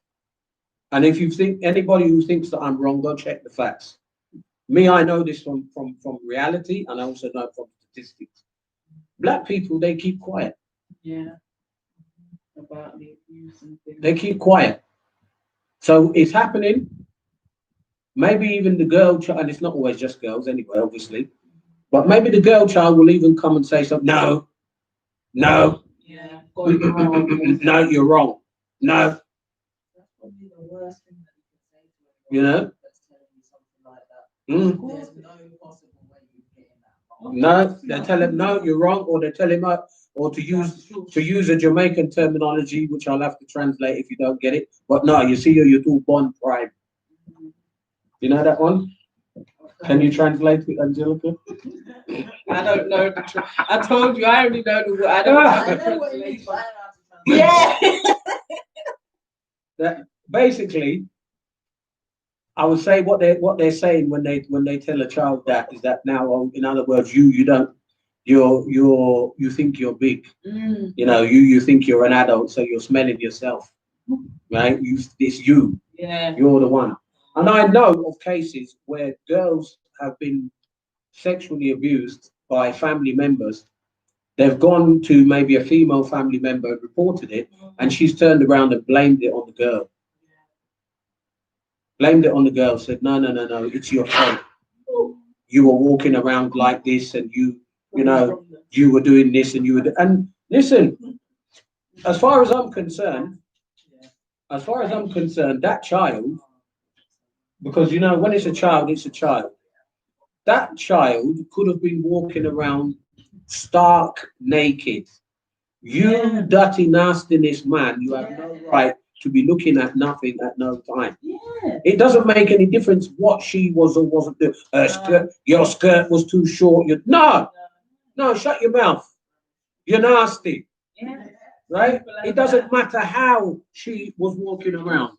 And if you think anybody who thinks that I'm wrong, go check the facts. Me, I know this from reality, and I also know from statistics. Black people, they keep quiet. Yeah. About the abuse and things. They keep quiet. So it's happening. Maybe even the girl child, and it's not always just girls anyway, obviously. But maybe the girl child will even come and say something. No, no, Yeah. Got it wrong. no, you're wrong. No, That's probably the worst thing that you can say to you anyone know. that's telling you something like that. Mm. There's no possible way you get in that wrong. No, they tell him no, you're wrong, or they tell him or to use a Jamaican terminology, which I'll have to translate if you don't get it. But no, you see, you're too born prime. You know that one? Can you translate it, Angelica? I don't know. I told you I already know the word. I don't I know know what it means, but I don't know how to translate. Yeah. That basically, I would say what they're saying when they tell a child that is that now, in other words, you don't you think you're big. Mm. You know, you think you're an adult, so you're smelling yourself, right? It's you. Yeah. You're the one. And I know of cases where girls have been sexually abused by family members. They've gone to maybe a female family member and reported it, and she's turned around and blamed it on the girl. Blamed it on the girl, said, no, no, no, no, it's your fault. You were walking around like this, and you know, you were doing this, and you were. And listen, as far as I'm concerned, that child, because you know, when it's a child, it's a child. That child could have been walking around stark naked. You Yeah. dirty nastiness man, you have no right to be looking at nothing at no time. Yeah. It doesn't make any difference what she was or wasn't doing. Her skirt, your skirt was too short. No, shut your mouth. You're nasty, Yeah. right? Simple as It doesn't that. matter how she was walking around.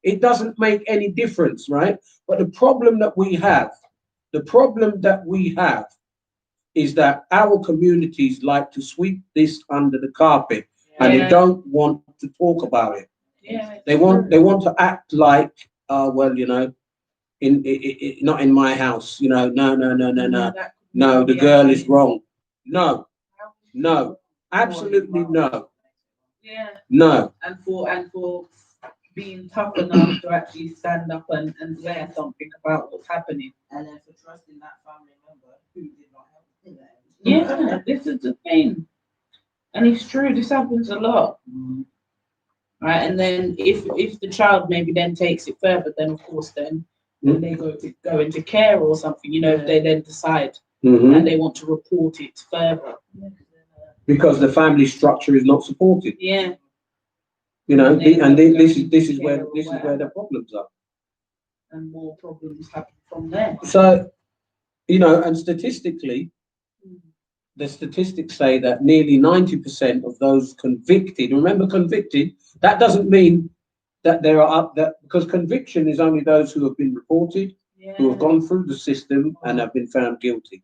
It doesn't make any difference, right? But the problem that we have is that our communities like to sweep this under the carpet and they Yeah. don't want to talk about it. Yeah. They want to act like, well, you know, not in my house, you know, no, no, no, no, no. That could No, the be girl is avoided. wrong. No, no, absolutely no, Yeah. no. And for being tough enough to actually stand up and say something about what's happening. And then for trusting that family member who did not help in that. Yeah, this is the thing. And it's true, this happens a lot. Right. And then if the child maybe then takes it further, then of course then they go into care or something, you know, if they then decide Mhm. and they want to report it further. Because the family structure is not supported. Yeah. You know, They don't go this into is where care or the problems are. And more problems happen from there. So, you know, and statistically, the statistics say that nearly 90% of those convicted, remember convicted, that doesn't mean that there are up that because conviction is only those who have been reported, who have gone through the system and have been found guilty.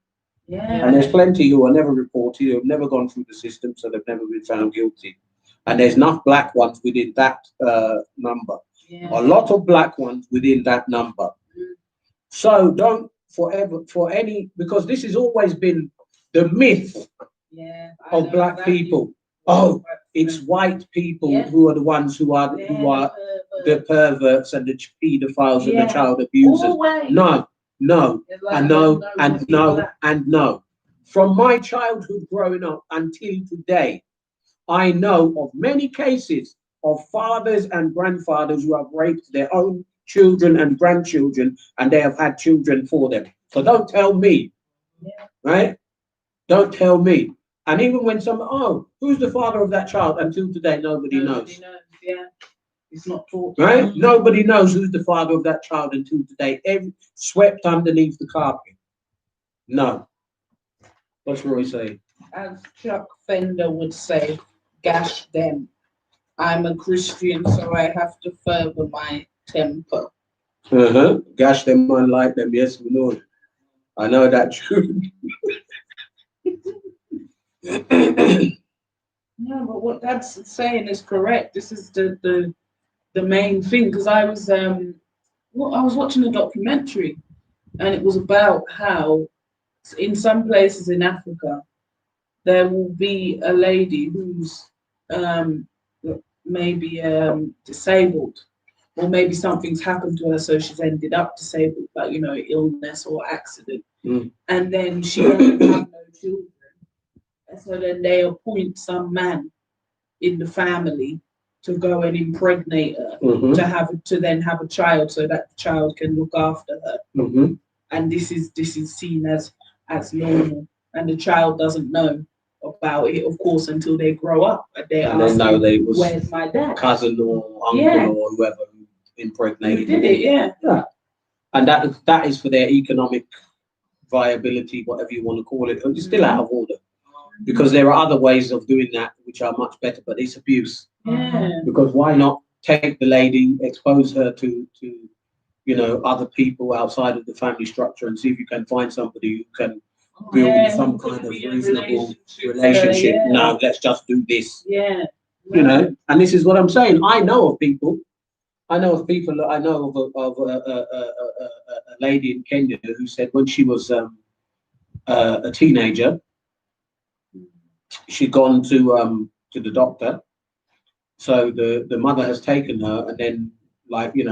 Yeah. And there's plenty who are never reported, who have never gone through the system, so they've never been found guilty. And there's enough black ones within that number. Yeah. A lot of black ones within that number. So don't because this has always been the myth Yeah. of black people. Oh, it's white people who are the ones who are the perverts and the pedophiles and the child abusers. No, no, and no, and no, and no. From my childhood growing up until today, I know of many cases of fathers and grandfathers who have raped their own children and grandchildren, and they have had children for them. So don't tell me, right? Don't tell me. And even when who's the father of that child? Until today, nobody knows. Yeah. It's not taught. Right? Nobody knows who's the father of that child until today. Swept underneath the carpet. No. What's Roy saying? As Chuck Fender would say, gash them. I'm a Christian, so I have to further my temper. Gash them, unlike them. Yes, we know. I know that tune. Yeah, No, but what Dad's saying is correct. This is the main thing because I was watching a documentary and it was about how in some places in Africa there will be a lady who's um, maybe disabled, or maybe something's happened to her, so she's ended up disabled, like illness or accident, and then she doesn't have no children, and so then they appoint some man in the family to go and impregnate her to then have a child, so that the child can look after her, and this is seen as normal, and the child doesn't know about it, of course, until they grow up and they And know they was where's my dad, cousin or uncle or whoever who impregnated who did it, yeah. And that is for their economic viability, whatever you want to call it. It's still out of order because there are other ways of doing that which are much better, but it's abuse. Because why not take the lady, expose her to other people outside of the family structure and see if you can find somebody who can build some kind of reasonable relationship. No, let's just do this. And this is what I'm saying. I know of people. I know of a lady in Kenya who said when she was a teenager, she'd gone to the doctor. So the mother has taken her and then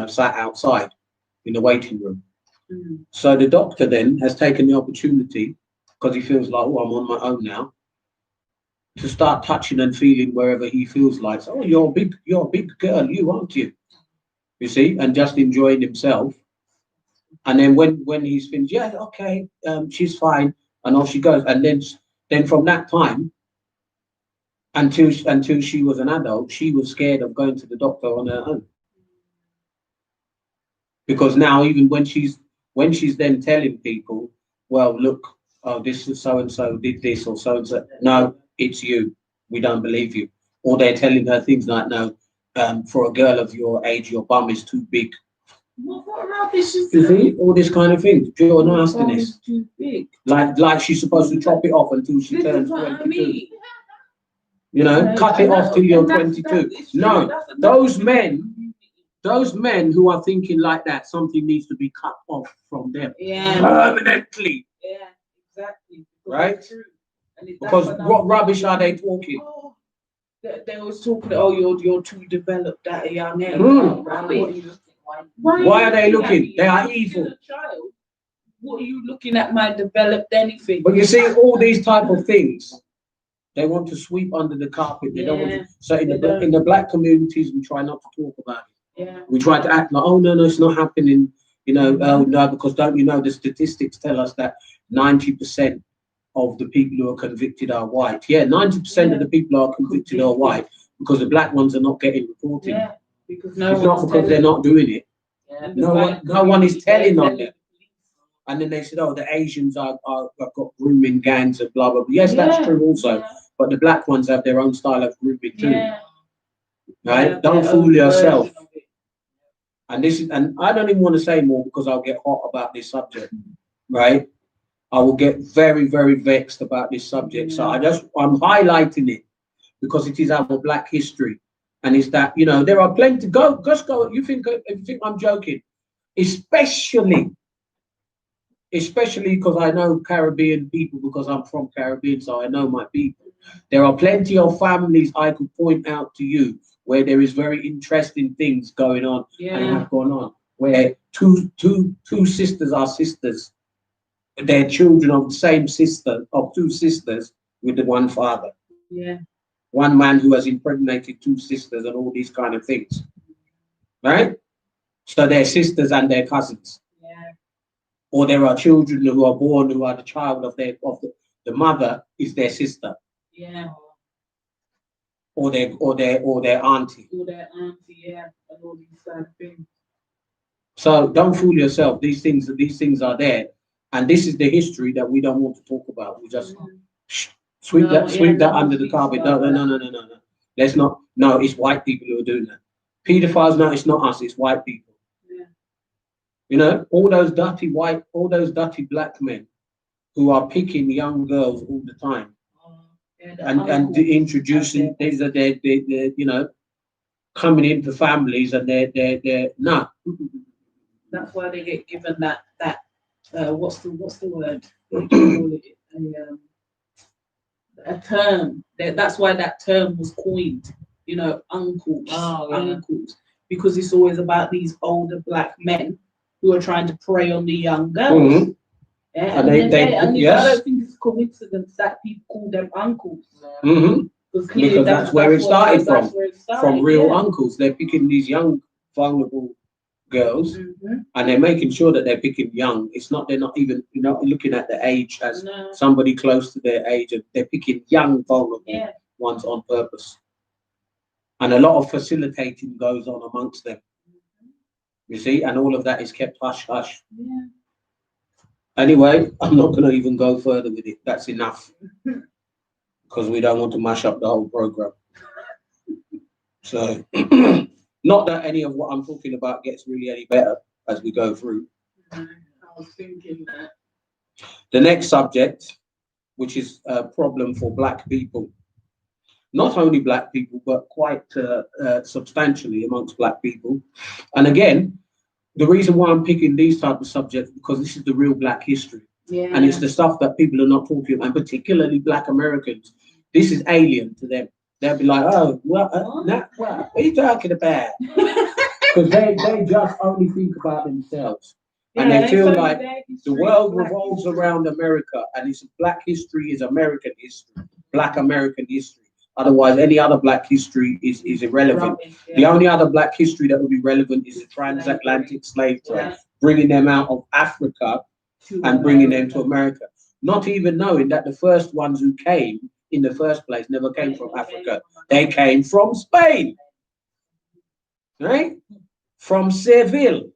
sat outside in the waiting room. So the doctor then has taken the opportunity, because he feels like, oh, I'm on my own now, to start touching and feeling wherever he feels like. So, oh, you're a big girl, aren't you? You see, and just enjoying himself. And then when he's finished, yeah, okay, she's fine, and off she goes. And then from that time until she was an adult, she was scared of going to the doctor on her own. Because now even when she's then telling people, well, look, oh, this is so and so did this or so and so. No, it's you. We don't believe you. Or they're telling her things like, no, for a girl of your age, your bum is too big. What rubbish is You see, all this kind of thing. Pure nastiness. Too big. Like she's supposed to chop it off until she turns 22. I mean. Cut it off till you're 22. No, those men who are thinking like that, something needs to be cut off from them permanently. Yeah, exactly. Right? Because what rubbish are they talking? Oh, they was talking, oh, you're too developed at a young age. Why are they looking? They are evil. What are you looking at my developed anything? But you see, all these type of things, they want to sweep under the carpet. They don't want to. So in the black communities, we try not to talk about it. Yeah. We try to act like, oh no, it's not happening. Oh no, because don't you know the statistics tell us that 90% of the people who are convicted are white. Yeah, 90% of the people who are convicted are white because the black ones are not getting reported. Yeah, because it's not because they're not doing it. Yeah, no one is telling on them. And then they said, oh, the Asians have got grooming gangs and blah blah blah. Yes, that's true also. Yeah. But the black ones have their own style of grooming too. Yeah. Right? Yeah, don't fool yourself. And I don't even want to say more because I'll get hot about this subject. Right? I will get very, very vexed about this subject. So I'm highlighting it because it is our black history. And it's that, there are plenty just go. You think I'm joking? Especially because I know Caribbean people, because I'm from Caribbean, so I know my people. There are plenty of families I could point out to you where there is very interesting things going on and have gone on, where two sisters are sisters. They're children of the same sister, of two sisters with the one father. Yeah. One man who has impregnated two sisters and all these kind of things. Right? So they're sisters and they're cousins. Yeah. Or there are children who are born who are the child of the mother is their sister. Yeah. Or their auntie. Or their auntie, yeah, and all these kind of things. So don't fool yourself. These things are there. And this is the history that we don't want to talk about. We just sweep that under the carpet. No. Let's not. No, it's white people who are doing that. Pedophiles, no, it's not us, it's white people. Yeah. All those dirty black men who are picking young girls all the time. Yeah, the and uncles introducing have their- these are their you know, coming into families and they're no. That's why they get given that what's the word? What do you call it? A term. That's why that term was coined. You know, uncles, Oh, yeah. uncles, because it's always about these older black men who are trying to prey on the young girls. Mhm. Yeah, And I yes. don't think it's a coincidence that people call them uncles. Mhm. Clearly Because that's where it started that's where it started, from real yeah. uncles. They're picking these young, vulnerable girls, Mhm. and they're making sure that they're picking young. It's not they're not even looking at the age as No. somebody close to their age, and they're picking young, vulnerable Yeah. ones on purpose. And a lot of facilitating goes on amongst them. You see, and all of that is kept hush hush. Yeah. Anyway, I'm not going to even go further with it. That's enough because we don't want to mash up the whole program. So, not that any of what I'm talking about gets really any better as we go through. I was thinking that. The next subject, which is a problem for Black people, not only Black people, but quite substantially amongst Black people. And again, the reason why I'm picking these type of subjects because this is the real Black history. Yeah. And it's the stuff that people are not talking about, and particularly Black Americans. This is alien to them. They'll be like, oh, what are you talking about? Because they just only think about themselves. And they feel like the world revolves around America, and it's Black history is American history, Black American history. Otherwise, any other Black history is irrelevant. The only other Black history that would be relevant is the transatlantic slave trade, bringing them out of Africa and bringing them to America. Not even knowing that the first ones who came in the first place never came from Africa. They came from Spain, right? From Seville.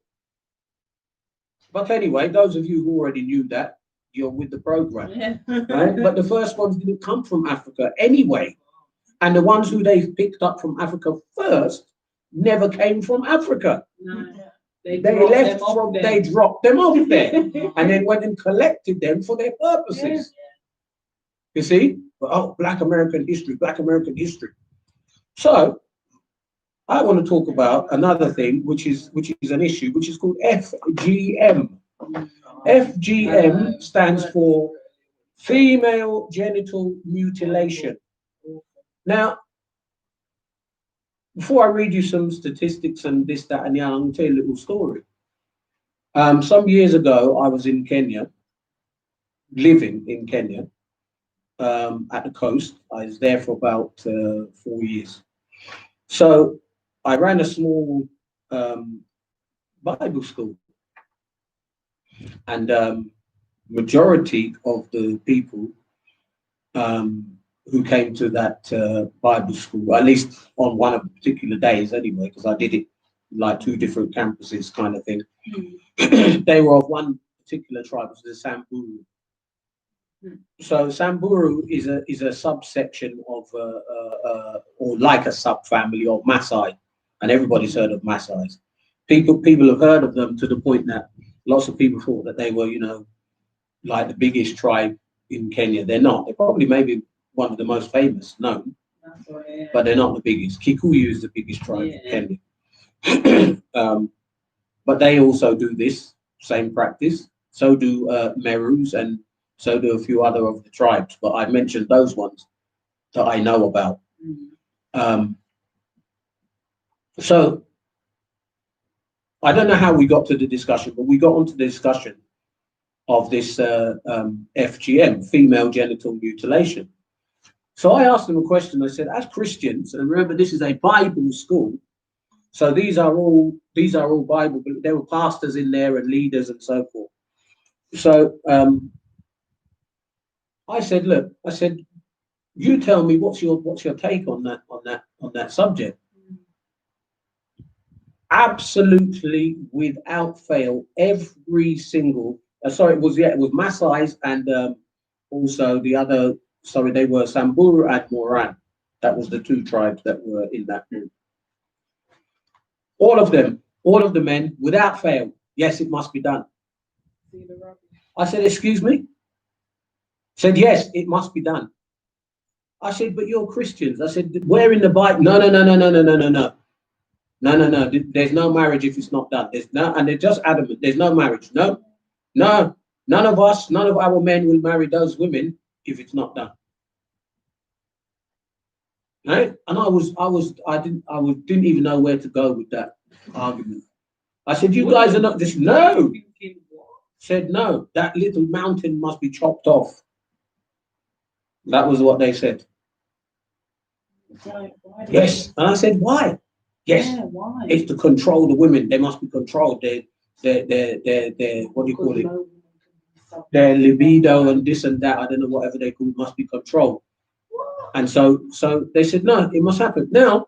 But anyway, those of you who already knew that, you're with the program, right? But the first ones didn't come from Africa anyway. And the ones who they picked up from Africa first never came from Africa. No. They dropped them off there and then went and collected them for their purposes. You see? Oh, Black American history, Black American history. So I want to talk about another thing, which is an issue, which is called FGM. FGM stands for female genital mutilation. Now, before I read you some statistics and this, that, and the other, I'm going to tell you a little story. Some years ago, I was in Kenya, living in Kenya, at the coast. I was there for about 4 years. So I ran a small Bible school, and majority of the people who came to that Bible school, at least on one of the particular days anyway, because I did it like 2 different campuses kind of thing, they were of one particular tribe, it was the Samburu. So Samburu is a subsection of, or like a subfamily of Maasai, and everybody's heard of Maasai. People have heard of them to the point that lots of people thought that they were, like the biggest tribe in Kenya. They're not. They're probably maybe one of the most famous known, but they're not the biggest. Kikuyu is the biggest tribe in Kenya. But they also do this same practice. So do Merus, and so do a few other of the tribes. But I mentioned those ones that I know about. So I don't know how we got to the discussion, but we got onto the discussion of this FGM, female genital mutilation. So I asked them a question. I said, as Christians, and remember this is a Bible school, so these are all Bible, but there were pastors in there and leaders and so forth. So I said, look, you tell me what's your take on that subject. Absolutely, without fail, every single it was Maasai and also the other. Sorry, they were Samburu and Moran. That was the 2 tribes that were in that group. All of the men, without fail, yes, it must be done. I said, excuse me? Said, yes, it must be done. I said, but you're Christians. I said, where in the Bible? No, no, no, no, no, no, no, no, no. No, no, no. There's no marriage if it's not done. There's no, and they're just adamant. There's no marriage. No, no. None of us, none of our men will marry those women if it's not done. Right? And didn't even know where to go with that argument. I said, you guys are not just no. Said no. That little mountain must be chopped off. That was what they said. Why Yes, and I said, why? Yes, yeah, why? it's to control the women. They must be controlled. Their what do you call it? Their libido and this and that. I don't know, whatever they call it, must be controlled. And so they said, no, it must happen. Now,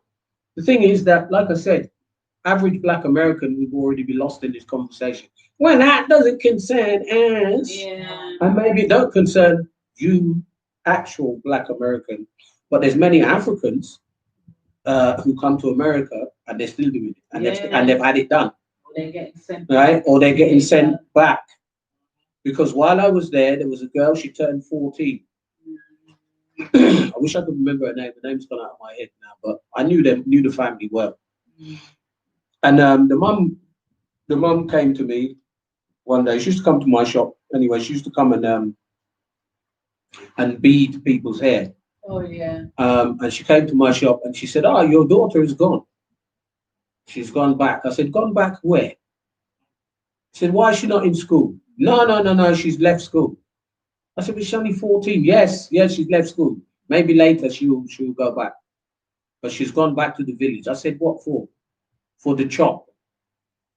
the thing is that, like I said, average Black American would already be lost in this conversation. Well, that doesn't concern us. Yeah. And maybe it don't concern you, actual Black American, but there's many Africans who come to America and they're still doing it, and they've had it done, They're getting sent right? Or they're getting sent back. Because while I was there was a girl. She turned 14. I wish I could remember her name. The name's gone out of my head now, but I knew the family well. And the mum came to me one day. She used to come to my shop anyway. She used to come and bead people's hair. Oh yeah. And she came to my shop and she said, "Oh, your daughter is gone. She's gone back." I said, "Gone back where?" She said, "Why is she not in school?" No, she's left school. I said, "But she's only 14. Yes, she's left school. Maybe later she'll go back. But she's gone back to the village." I said, "What for?" "For the chop."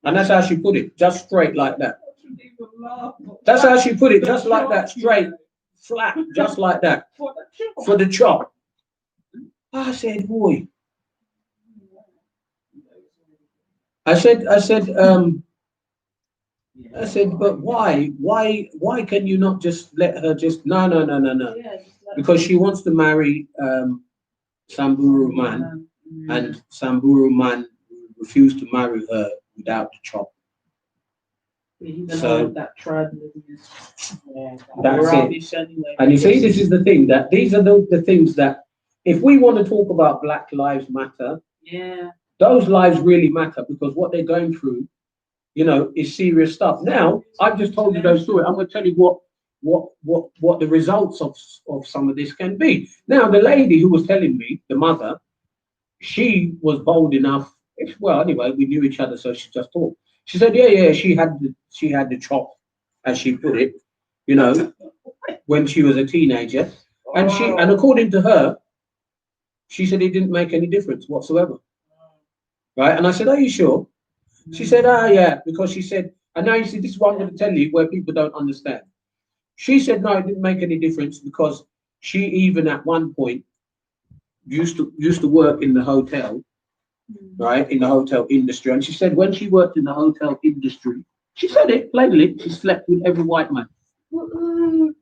And that's how she put it, just straight like that. That's how she put it, just like that, straight, flat, just like that. For the chop. I said, boy. I said, but why? Why can you not just let her just no. Because she wants to marry Samburu man, and Samburu man refused to marry her without the chop. So that tribalism is that's rubbish it. anyway. And you see, this is the thing, that these are the things that if we want to talk about Black Lives Matter, Yeah. those lives really matter, because what they're going through, is serious stuff. Now, I've just told you those stories. I'm going to tell you what the results of some of this can be. Now, the lady who was telling me, the mother, she was bold enough. Well, anyway, we knew each other, so she just talked. She said, yeah, she had the chop, as she put it, when she was a teenager, and according to her, she said it didn't make any difference whatsoever. Right? And I said, "Are you sure?" She said, yeah, because she said, and now you see, this is what I'm going to tell you where people don't understand. She said, no, it didn't make any difference, because she even at one point used to work in the hotel, right, in the hotel industry. And she said when she worked in the hotel industry, she said it plainly, she slept with every white man.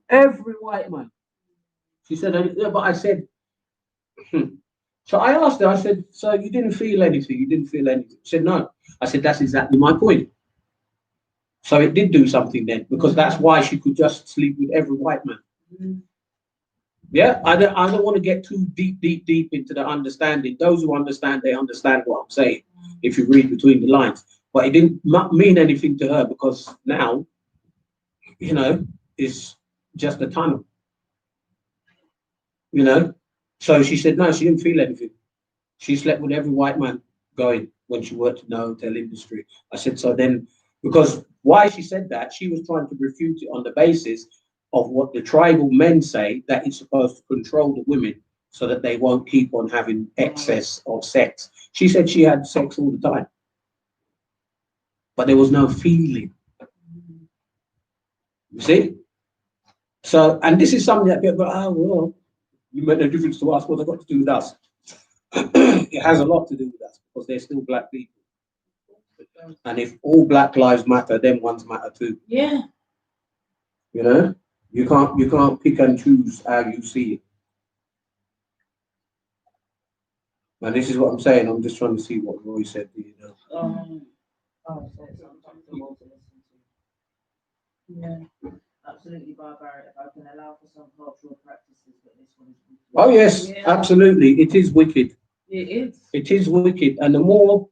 Every white man. She said, but I said, So I asked her, I said, "So you didn't feel anything? You didn't feel anything?" She said, "No." I said, "That's exactly my point." So it did do something then, because that's why she could just sleep with every white man. Yeah, I don't want to get too deep into the understanding. Those who understand, they understand what I'm saying, if you read between the lines. But it didn't mean anything to her, because now, it's just a tunnel. So she said, no, she didn't feel anything. She slept with every white man going when she worked in the hotel industry. I said, so then, because why she said that, she was trying to refute it on the basis of what the tribal men say, that it's supposed to control the women so that they won't keep on having excess of sex. She said she had sex all the time, but there was no feeling. You see? So, and this is something that people go, oh, well, you made no difference to us. What's it got to do with us? It has a lot to do with us, because they're still black people. And if all Black lives matter, then ones matter too. Yeah. You can't pick and choose how you see it. And this is what I'm saying. I'm just trying to see what Roy said. Yeah. absolutely barbaric. If I can allow for some cultural practices, but this one is Oh yes, Yeah. absolutely. It is wicked. It is. It is wicked. And the more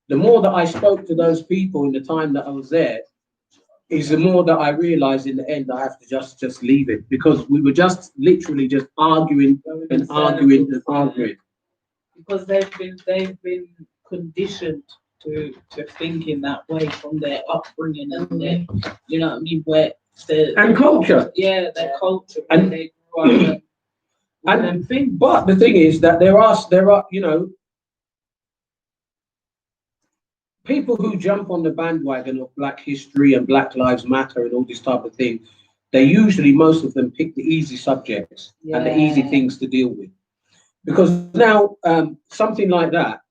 that I spoke to those people in the time that I was there, is the more that I realized in the end I have to just leave it, because we were just literally just arguing and arguing and arguing. Because they've been conditioned to think in that way from their upbringing and their, you know what I mean, where And culture. yeah, their culture, And- and they grew up And- and them things. But the thing is that there are, you know, people who jump on the bandwagon of Black history and Black Lives Matter and all this type of thing. They usually, most of them, pick the easy subjects and the easy Yeah. things to deal with. Because now, something like that,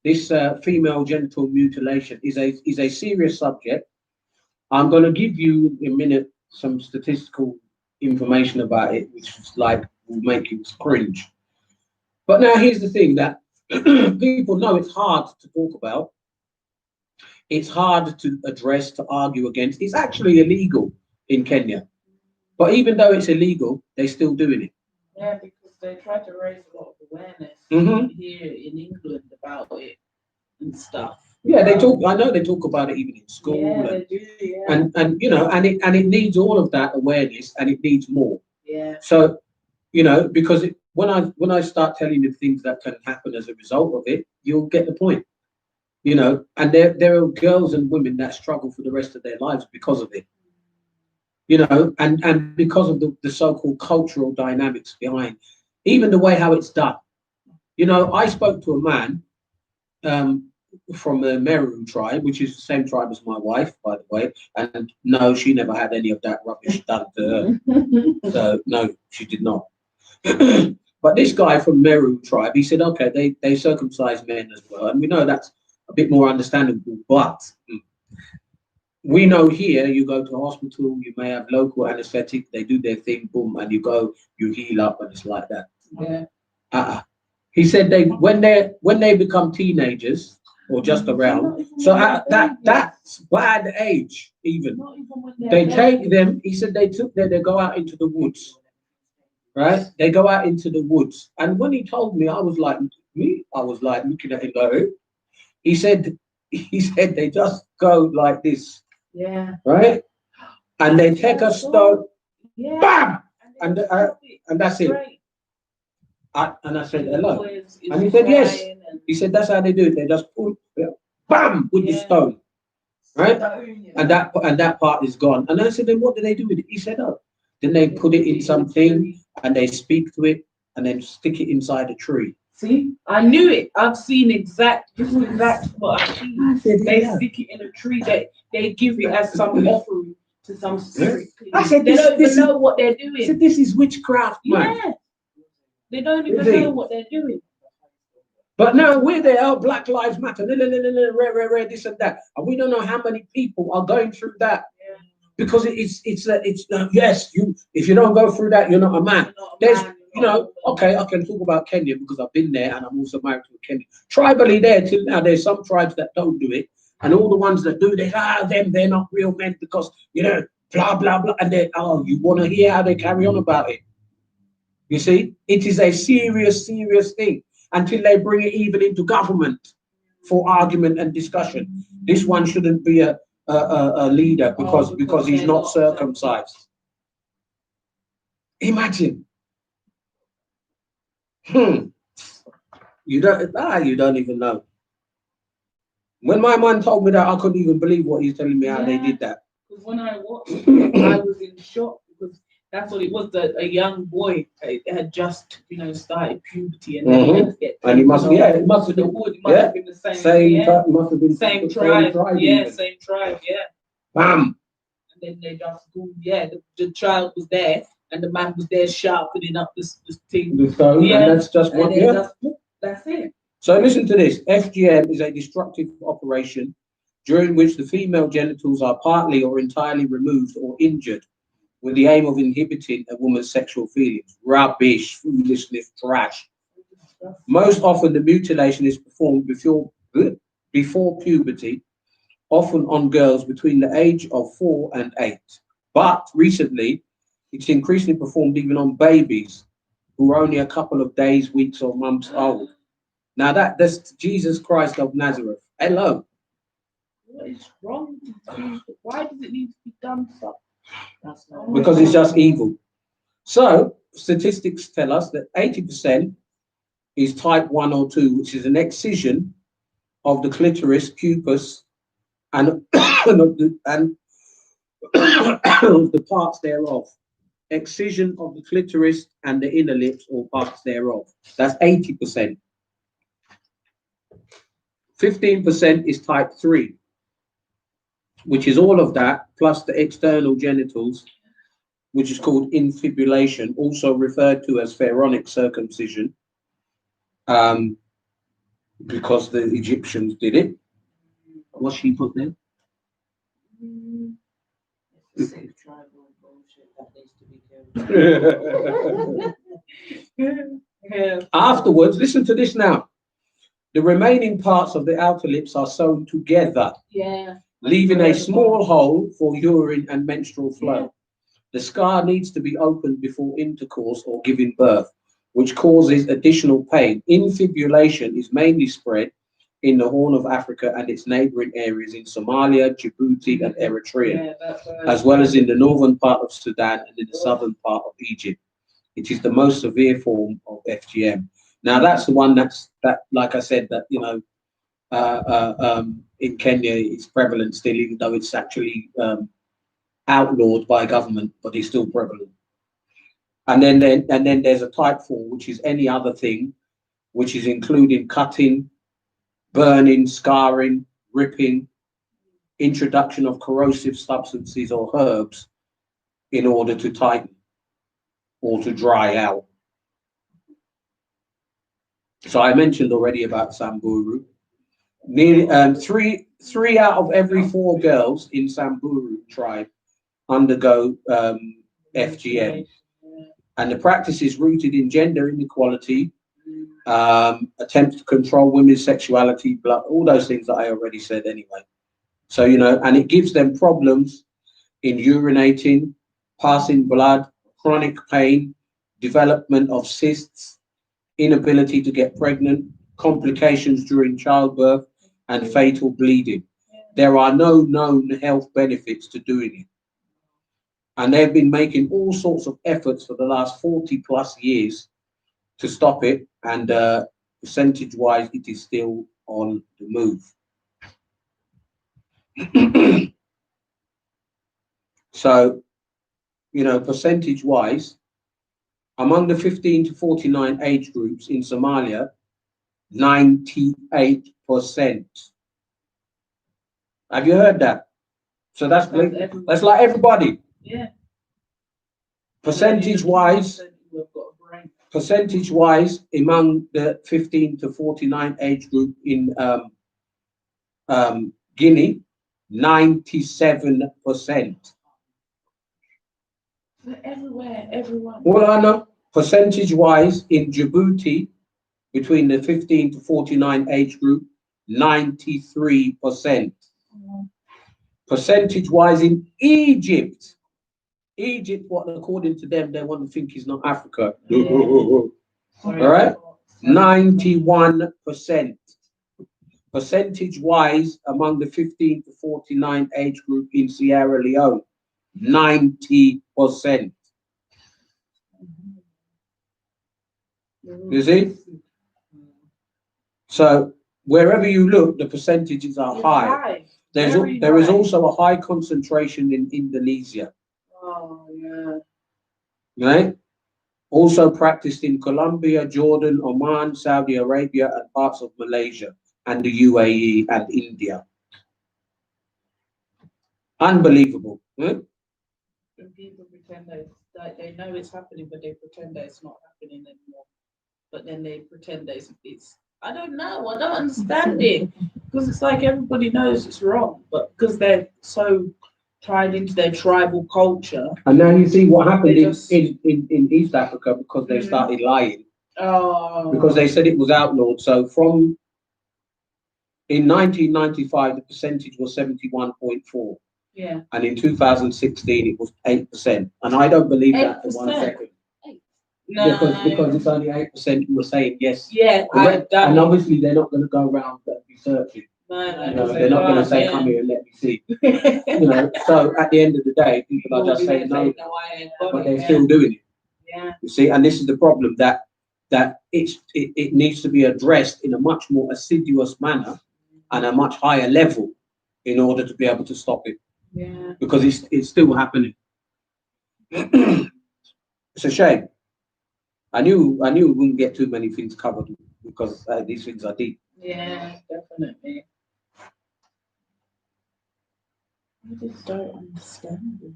this female genital mutilation is a serious subject. I'm going to give you in a minute some statistical information about it, which is like will make you cringe. But now here's the thing that people know it's hard to talk about. It's hard to address, to argue against. It's actually illegal in Kenya. But even though it's illegal, they're still doing it. Yeah, because they try to raise a lot of awareness Mhm. here in England about it and stuff. Yeah, they talk. I know they talk about it even in school, Yeah, and, they do. Yeah. and you know, and it needs all of that awareness, and it needs more. Yeah. So, you know, because when I start telling you things that can happen as a result of it, you'll get the point. You know, and there are girls and women that struggle for the rest of their lives because of it. You know, and because of the so-called cultural dynamics behind, even the way how it's done. You know, I spoke to a man um, from the Meru tribe, which is the same tribe as my wife, by the way. And no, she never had any of that rubbish done to her. So no, she did not. But this guy from Meru tribe, he said, okay, they circumcise men as well, and we know that's a bit more understandable. But we know here, you go to hospital, you may have local anesthetic, they do their thing, boom, and you go, you heal up, and it's like that. Yeah. Uh-uh. He said when they become teenagers or just around, so at that's bad age even. Not even when They they're take babies. them. He said they go out into the woods, right? They go out into the woods, and when he told me, I was like looking at him like, "Eh?" He said they just go like this, Yeah. right? And they take a stone, Yeah. bam, And, and that's it. great. And I said And the hello. boy is And he said, yes. crying and- He said that's how they do it. They just pull, bam, with the Yeah. stone, right? And that part is gone. And I said, then what do they do with it? He said, oh, then they put it in something and they speak to it and then stick it inside a tree. See, I knew it. I've seen this is exactly what I've seen. I said, They yeah. stick it in a tree. They give it as some offering to some spirit. I said, They don't this even is- know what they're I doing. said, this is witchcraft, man. Yeah. They don't even Is it? know what they're doing. But now we're there, oh, Black Lives Matter, rare, this and that. And we don't know how many people are going through that. Yeah. Because it's yes, if you don't go through that, you're not a man. You're not a There's, man, you you're not a know, woman. okay, I can talk about Kenya because I've been there and I'm also married to a Kenyan. Tribally there till now, there's some tribes that don't do it. And all the ones that do, they're not real men because, you know, blah, blah, blah. And they, oh, you want to hear how they carry on about it. You see, it is a serious, serious thing until they bring it even into government for argument and discussion. This one shouldn't be a leader because he's they're not not circumcised. Imagine. You don't even know. When my man told me that, I couldn't even believe what he's telling me how they did that. Because when I watched it, I was in shock because that's what it was. A young boy had just, started puberty and then he had to get And he must, taken off it must have to the been wood. It must have been the same. must have been Same the tribe. Yeah, even. same tribe. Yeah. Bam. And then they just go, the child was there and the man was there sharpening up this thing. The stone, Yeah. and that's just And what, then yeah. just, that's it. So listen to this. FGM is a destructive operation during which the female genitals are partly or entirely removed or injured with the aim of inhibiting a woman's sexual feelings. Rubbish, foolishness, trash. Most often the mutilation is performed before puberty, often on girls between the age of 4 and 8. But recently, it's increasingly performed even on babies who are only a couple of days, weeks, or months old. Now that's Jesus Christ of Nazareth. Hello. What is wrong with you? Why does it need to be done so? That's not Because it's just evil. So statistics tell us that 80% is type 1 or 2, which is an excision of the clitoris, pubis, and and the parts thereof. Excision of the clitoris and the inner lips or parts thereof. That's 80%. 15% is type 3, which is all of that plus the external genitals, which is called infibulation, also referred to as pharaonic circumcision, because the Egyptians did it. What's she put there? it's the same tribal bullshit that needs to be killed. Yeah. Afterwards, listen to this now. The remaining parts of the outer lips are sewn together, Yeah. leaving a small hole for urine and menstrual flow. Yeah. The scar needs to be opened before intercourse or giving birth, which causes additional pain. Infibulation is mainly spread in the Horn of Africa and its neighboring areas in Somalia, Djibouti, and Eritrea, Yeah, that's as well as in the northern part of Sudan and in the southern part of Egypt. It is the most severe form of FGM. Now, that's the one that, like I said, that, in Kenya, it's prevalent still, even though it's actually outlawed by government, but it's still prevalent. And then there's a type 4, which is any other thing, which is including cutting, burning, scarring, ripping, introduction of corrosive substances or herbs in order to tighten or to dry out. So I mentioned already about Samburu. Nearly three out of every 4 girls in Samburu tribe undergo FGM, and the practice is rooted in gender inequality, attempts to control women's sexuality, blood, all those things that I already said anyway. So, and it gives them problems in urinating, passing blood, chronic pain, development of cysts, inability to get pregnant, complications during childbirth, and fatal bleeding. There are no known health benefits to doing it. And they've been making all sorts of efforts for the last 40 plus years to stop it. And percentage wise, it is still on the move. So, percentage wise, among the 15 to 49 age groups in Somalia, 98%. Have you heard that? So that's like everybody. Yeah. Percentage wise, among the 15 to 49 age group in Guinea, 97%. Everywhere, everyone. Well, I know percentage wise in Djibouti, between the 15 to 49 age group, 93%. Percentage wise in Egypt, what according to them, they want to think is not Africa. Yeah. All right, 91%. Percentage wise among the 15 to 49 age group in Sierra Leone, 90%. You see? So wherever you look, the percentages are high. There is also a high concentration in Indonesia. Oh, yeah. Right? Also practiced in Colombia, Jordan, Oman, Saudi Arabia, and parts of Malaysia and the UAE and India. Unbelievable. Right? And people pretend that they know it's happening, but they pretend that it's not happening anymore. But then they pretend that it's I don't know. I don't understand it, because it's like everybody knows it's wrong, but because they're so tied into their tribal culture. And now you see what happened just, in East Africa, because they started lying. Oh. Because they said it was outlawed. So in 1995, the percentage was 71.4. Yeah. and in 2016 it was 8%. And I don't believe that for 1 8%? second. No. Because it's only 8% who were saying yes. Yeah, Correct. I've And done it. obviously they're not going to go around and be searching. No, You know, they're not going to say, come here and let me see. You know, so at the end of the day, people are just saying no, but they're still doing it. Yeah. You see, and this is the problem that it needs to be addressed in a much more assiduous manner and a much higher level in order to be able to stop it, Yeah. because it's still happening. It's a shame. I knew we wouldn't get too many things covered because these things are deep. Yeah, definitely. I just don't understand it.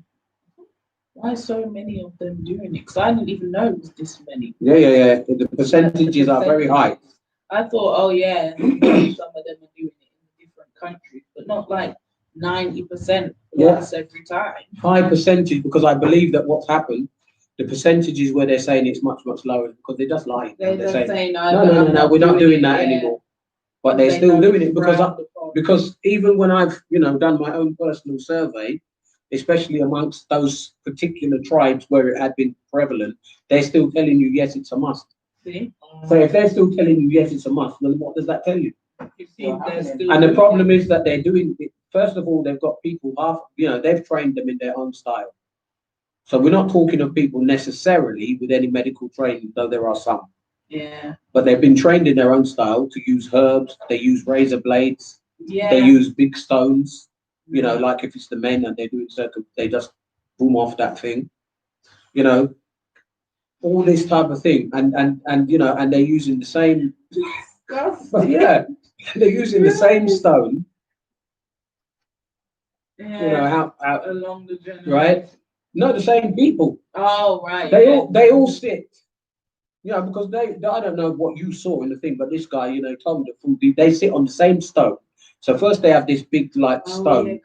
Why so many of them doing it? Because I didn't even know it was this many. Yeah. The percentages are very high. I thought, oh yeah, some of them are doing it in different countries, but not like 90% Yeah. once every time. High percentage, because I believe that what's happened, the percentages where they're saying it's much lower because they're just lying. They're They're just saying, saying, no, we're not doing that anymore. But they're still doing it because even when I've done my own personal survey, especially amongst those particular tribes where it had been prevalent, they're still telling you yes, it's a must. See? So if they're still telling you yes, it's a must, then what does that tell you? You see, they're still And the doing problem it. is that they're doing it. First of all, they've got people they've trained them in their own style. So we're not talking of people necessarily with any medical training, though there are some. Yeah. But they've been trained in their own style to use herbs. They use razor blades. Yeah. They use big stones. Like if it's the men and they're doing they just boom off that thing. All this type of thing, and they're using the same. Yeah, they're using the same stone. Yeah. How Along the generation. right? No, the same people. Oh, right. They all sit. Because I don't know what you saw in the thing, but this guy, told me the food. They sit on the same stone. So first they have this big stone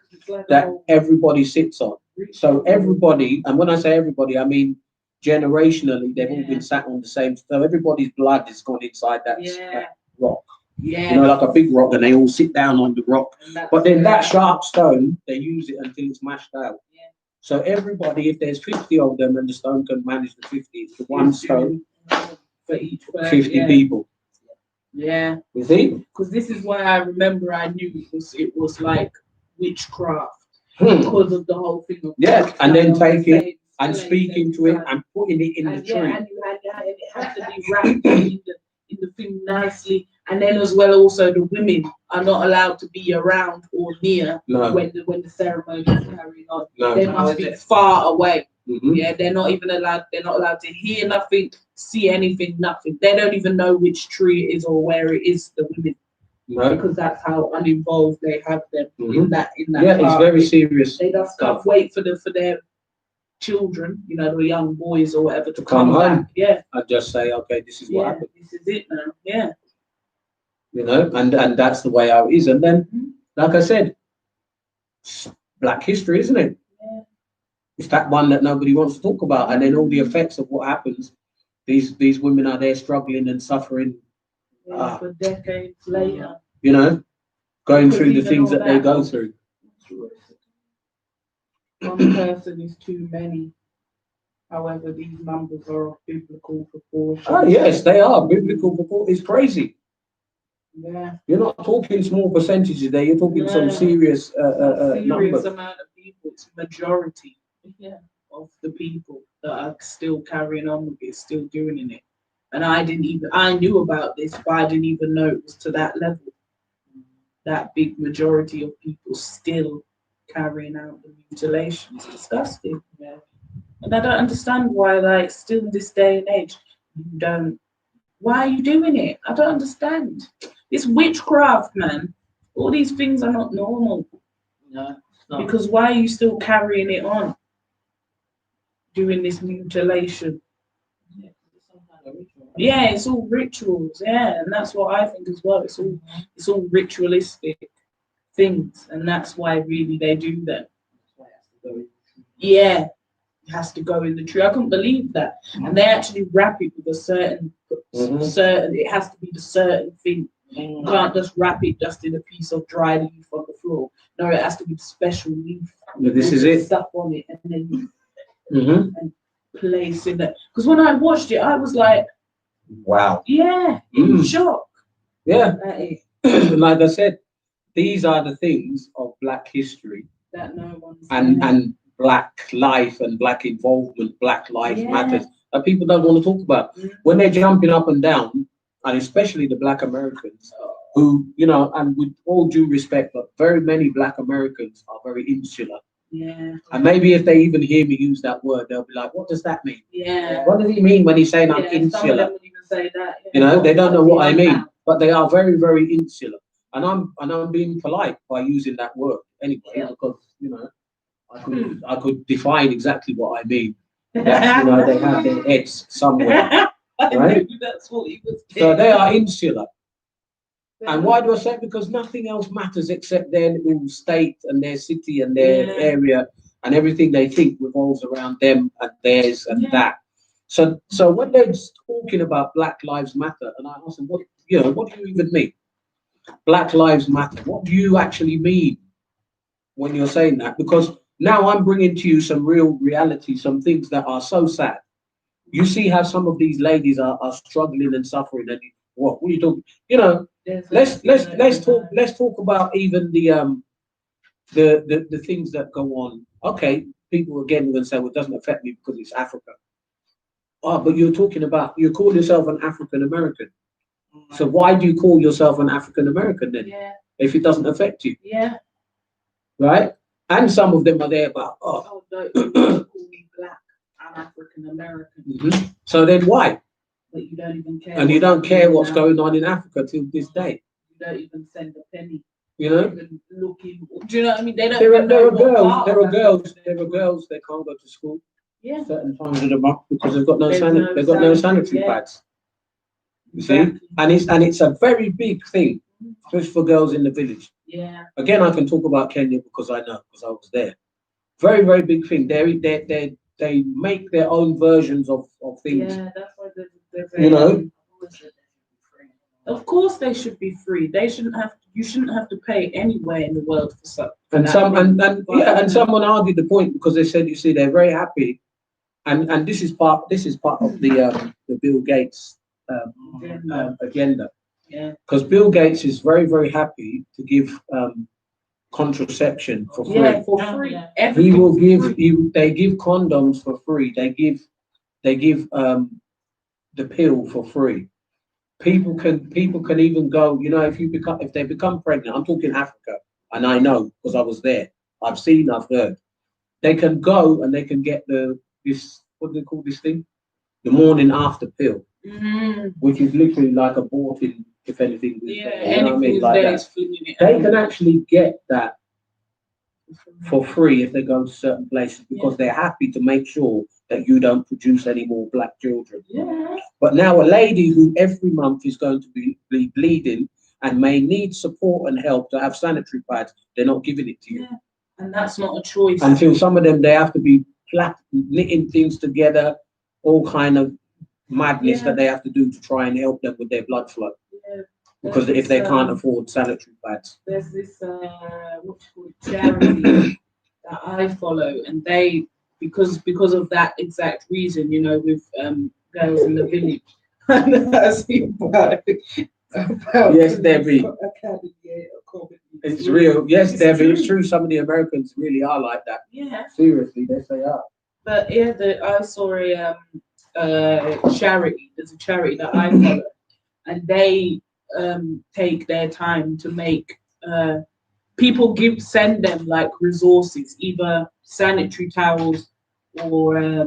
that everybody sits on. So everybody, and when I say everybody, I mean generationally, they've all been sat on the same. So everybody's blood has gone inside that rock. Yeah. Like a big rock, and they all sit down on the rock. But then that sharp stone, they use it until it's mashed out. Yeah. So everybody, if there's 50 of them, and the stone can manage the 50, it's the one stone for each 50 people. Yeah. You see? Because this is why I remember I knew it was like witchcraft because of the whole thing of and then take it and speaking to it and putting it in the tree. And it has to be wrapped in the thing nicely. And then as well, also the women are not allowed to be around or near when the ceremony is carrying on. No. They must be far away. Mm-hmm. Yeah, they're not allowed to hear nothing, see anything, nothing. They don't even know which tree it is or where it is, the women. No. Because that's how uninvolved they have them in that Yeah, it's very serious. They just can't wait for their children, the young boys or whatever, to come home. back. Yeah. I just say, okay, this is what happened. This is it now. Yeah. And that's the way how it is. And then, like I said, Black history, isn't it? Yeah. It's that one that nobody wants to talk about. And then all the effects of what happens. These women are there struggling and suffering. For decades later. Going through the things that they go through. One person is too many. However, these numbers are of biblical proportion. Oh, yes, they are. Biblical proportion is crazy. Yeah. You're not talking small percentages there. You're talking some serious numbers. Amount of people. It's majority of the people that are still carrying on with it, still doing it. And I knew about this, but I didn't even know it was to that level. That big majority of people still carrying out the mutilation. It's disgusting. Yeah. And I don't understand why, still in this day and age, why are you doing it? I don't understand. It's witchcraft, man. All these things are not normal. No, it's not. Because why are you still carrying it on? Doing this mutilation. Yeah, it's all rituals, and that's what I think as well. It's all ritualistic things, and that's why really they do them. Yeah, it has to go in the tree. I couldn't believe that, and they actually wrap it with a certain. It has to be the certain thing. You can't just wrap it just in a piece of dry leaf on the floor. straw. No, it has to be special leaf. But this with is it. Stuff on it, and then Hmm. place in it. Because when I watched it, I was like, Wow. yeah, in Mm. shock. Yeah. That, Like I said, these are the things of Black history that no one's and Black life and Black involvement, Black lives Yeah. matters that people don't want to talk about. Mhm. When they're jumping up and down, and especially the Black Americans, who, you know, and with all due respect, but very many Black Americans are very insular. Yeah. And maybe if they even hear me use that word, they'll be like, what does that mean? Yeah. What does he mean when he's saying I'm Yeah, some of insular? them would even say that. Yeah. You know, they don't know what I mean, Now. but they are very, very insular. And I'm being polite by using that word anyway, Yeah. because you know, I could define exactly what I mean. That, you know, they have their heads somewhere. Right? That's what he was So they are insular. And why do I say it? Because nothing else matters except their little state and their city and their Yeah. area, and everything they think revolves around them and theirs and Yeah. that. So when they're just talking about Black Lives Matter, and I ask them, what do you even mean? Black Lives Matter. What do you actually mean when you're saying that? Because now I'm bringing to you some real reality, some things that are so sad. You see how some of these ladies are struggling and suffering, and what are you talking? You know, let's talk about even the things that go on. Okay, people again will say, well, it doesn't affect me because it's Africa. Oh, but you call yourself an African American. So why do you call yourself an African American then? Yeah. If it doesn't affect you, Yeah. right? And some of them are there about, Oh, don't you call me Black. I'm African American. mhm. So then why? But you don't even care. And you don't care what's now. going on in Africa till this day, You don't even send a penny. you know? Even looking. Do you know what I mean? They don't. There even know are what girls, part there of are girls, Africa there they're are from. girls, they can't go to school Yeah. certain times of the month because they've got no There's sanitary, no they've got no sanitary, sanitary yeah. pads. You see? Exactly. And it's a very big thing, especially for girls in the village. Yeah. Again, I can talk about Kenya because I know, because I was there. Very, very big thing. They make their own versions of things. Yeah. That's why there's You know? Of course, they should be free. They shouldn't have. You shouldn't have to pay anywhere in the world for something. And someone argued the point because they said, you see, they're very happy, and this is part of the Bill Gates agenda. Yeah. Because Bill Gates is very, very happy to give contraception for free. Yeah, for free. Yeah. He Everything will for give free. they give condoms for free. They give the pill for free. People can even go, you know, if they become pregnant, I'm talking Africa, and I know because I was there. I've seen, I've heard. They can go and they can get this, what do they call this thing? The morning after pill, which is literally like aborting, if anything. Yeah, You know what I anything mean? is Like there that. is flinging it. They out. can actually get that for free if they go to certain places because they're happy to make sure that you don't produce any more Black children. Yeah. But now a lady who every month is going to be bleeding and may need support and help to have sanitary pads, they're not giving it to you. Yeah. And that's not a choice. Until some of them, they have to be knitting things together, all kind of madness that they have to do to try and help them with their blood flow. Yeah. Because if they can't afford sanitary pads. There's this what's called charity that I follow, and they because of that exact reason, you know, with girls in the village. And I see about Yes, Debbie. Academy, It's real. Yes, Debbie, it's true. Some of the Americans really are like that. Yeah. Seriously, yes, they are. But yeah, I saw a charity. There's a charity that I follow, and they take their time to make people send them like resources, either sanitary towels or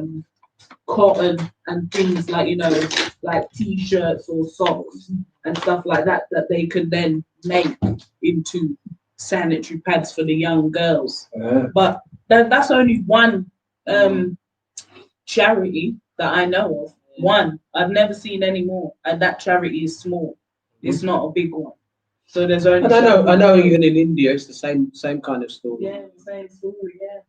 cotton and things like, you know, like t-shirts or socks and stuff like that they can then make into sanitary pads for the young girls. But that's only one charity that I know of. One. I've never seen any more, and that charity is small. It's not a big one. So there's only. And I know even in India it's the same kind of story. Yeah, same story. Yeah.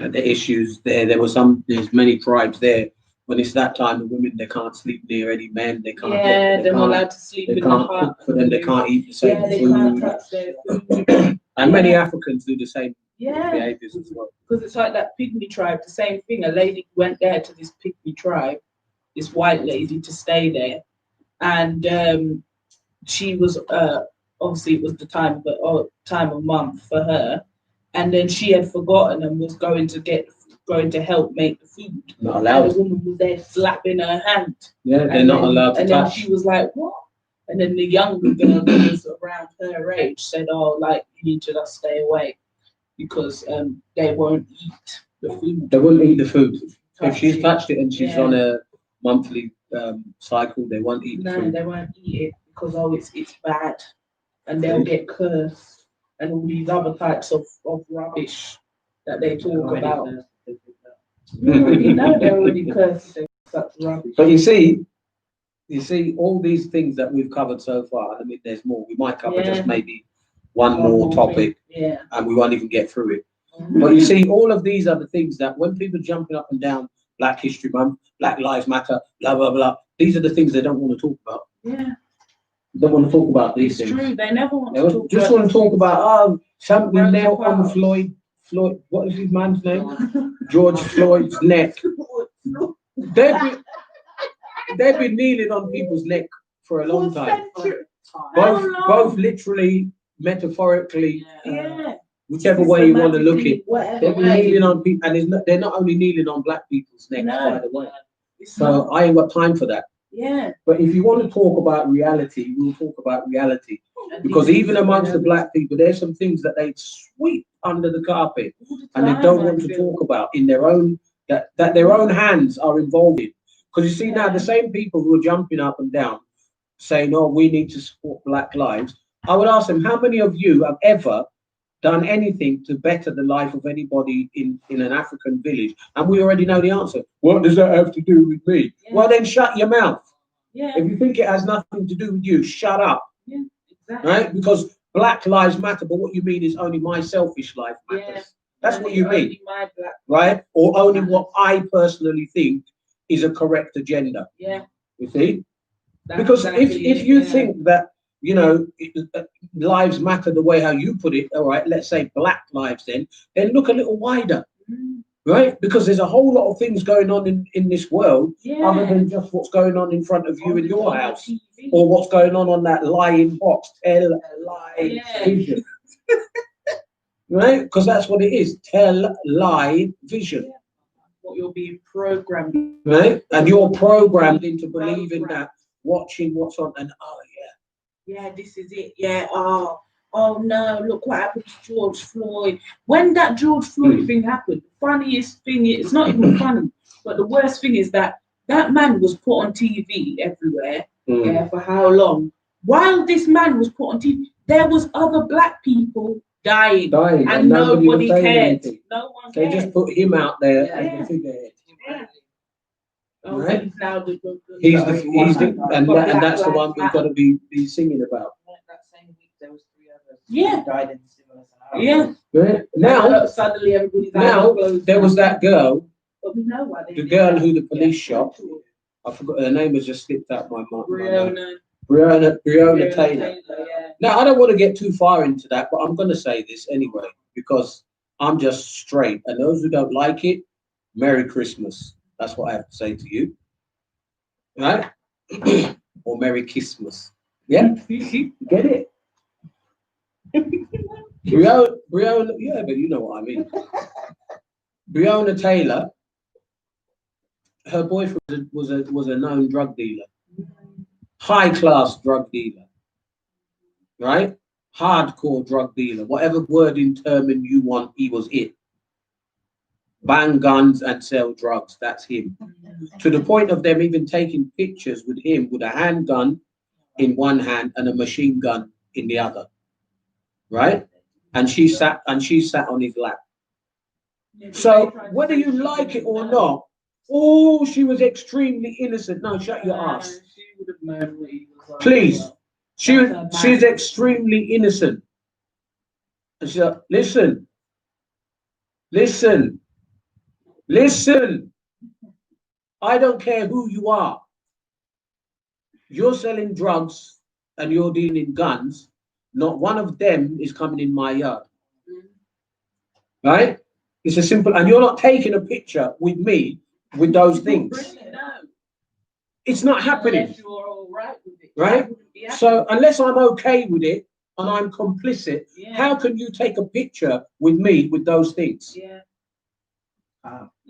And the issues there. There's many tribes there. When it's that time, the women, they can't sleep near any men. They can't. Yeah, they're not allowed to sleep They in the can't hut. cook for them. They can't eat the same Yeah, they can't food. touch their food. And many Yeah. Africans do the same Yeah, behaviors as well. because it's like that pygmy tribe, the same thing. A lady went there to this pygmy tribe, this white lady, to stay there, and she was obviously it was the time of month for her, and then she had forgotten and was going to help make the food, Not and allowed. the woman was there slapping her hand. Yeah, they're And not then- allowed to And then touch. she was like, "What?" And then the younger girl that was around her age said, "Oh, like you need to just stay away because they won't eat the food." They won't eat the food. If she's Touch it. touched it and she's Yeah. on a monthly cycle, they won't eat the No, food. they won't eat it because it's bad, and they'll get cursed and all these other types of rubbish that they talk about. You already know they're already cursed with such rubbish. But you see, all these things that we've covered so far. I mean, there's more. We might cover just Yeah. maybe one One more thing. topic, Yeah. and we won't even get through it. But you see, all of these are the things that when people jumping up and down Black History Month, Black Lives Matter, blah blah blah, these are the things they don't want to talk about. Yeah, They don't want to talk about these it's things. true. They never want They to talk just about want to talk about something Rosa nailed on Parks. Floyd. What is his man's name? George Floyd's neck. They've been kneeling on people's neck for a long time. Both literally, metaphorically, Yeah. whichever way you want to look it. Whatever They've been way. kneeling on people, and they're not only kneeling on black people's necks, No. by the way. It's So not. I ain't got time for that. Yeah. But if you want to talk about reality, we'll talk about reality. Because even amongst the black people, there's some things that they sweep under the carpet and they don't want to talk about in their own that their own hands are involved in. Because you see now the same people who are jumping up and down saying, "Oh, we need to support Black lives." I would ask them, how many of you have ever done anything to better the life of anybody in an African village? And we already know the answer. What does that have to do with me? Yeah. Well, then shut your mouth. Yeah. If you think it has nothing to do with you, shut up. Yeah. Exactly. Right? Because Black lives matter, but what you mean is only my selfish life matters. Yeah. That's what you mean, Only my black. right? Or only what I personally think is a correct agenda. Yeah. You see? That's Because exactly if it, you yeah. think that, you know, lives matter the way how you put it, all right, let's say Black lives then look a little wider, Mm. right? Because there's a whole lot of things going on in this world Yeah. other than just what's going on in front of you in your On house. TV. Or what's going on that lying box, tell lie Yeah. vision. Right? Because that's what it is, tell lie vision. What you're being programmed. Right? And you're programmed into believing that, watching what's on, and Yeah, this is it. Yeah. Oh no, look what happened to George Floyd. When that George Floyd thing happened, the funniest thing, it's not even funny, but the worst thing is that man was put on TV everywhere. Yeah, for how long? While this man was put on TV, there was other black people dying, and nobody was saying cared. anything. No one They cared. just put him out there Yeah. as the figurehead. Yeah. Oh, Right. he's now the And that's the one we've got to be singing about. That same week, there was 3 others Yeah. who died in similar scenarios. Yeah. Right? Now Suddenly everybody's now there was that girl, But we know why they the did girl that. who the police shot. Yeah. I forgot her name, has just slipped out my mind. Breonna Breonna Taylor. yeah. Now, I don't want to get too far into that, but I'm going to say this anyway, because I'm just straight. And those who don't like it, Merry Christmas. That's what I have to say to you. Right? Or Merry Christmas. Yeah? Get it? Breonna, yeah, but you know what I mean. Breonna Taylor, her boyfriend was a known drug dealer. High class drug dealer. Right? Hardcore drug dealer. Whatever wording term you want, he was it. Bang guns and sell drugs. That's him. To the point of them even taking pictures with him with a handgun in one hand and a machine gun in the other. Right? And she sat on his lap. So whether you like it or not, oh, she was extremely innocent. No, shut your ass. She would have known what he was like. Please. She's extremely innocent. And she's like, listen. I don't care who you are. You're selling drugs and you're dealing guns. not one of them is coming in my yard. Right? It's a simple, and you're not taking a picture with me with those things. Really, no. It's not happening. Unless you're all right with it. Right? Yeah. So unless I'm okay with it and I'm complicit, Yeah. how can you take a picture with me with those things? Yeah.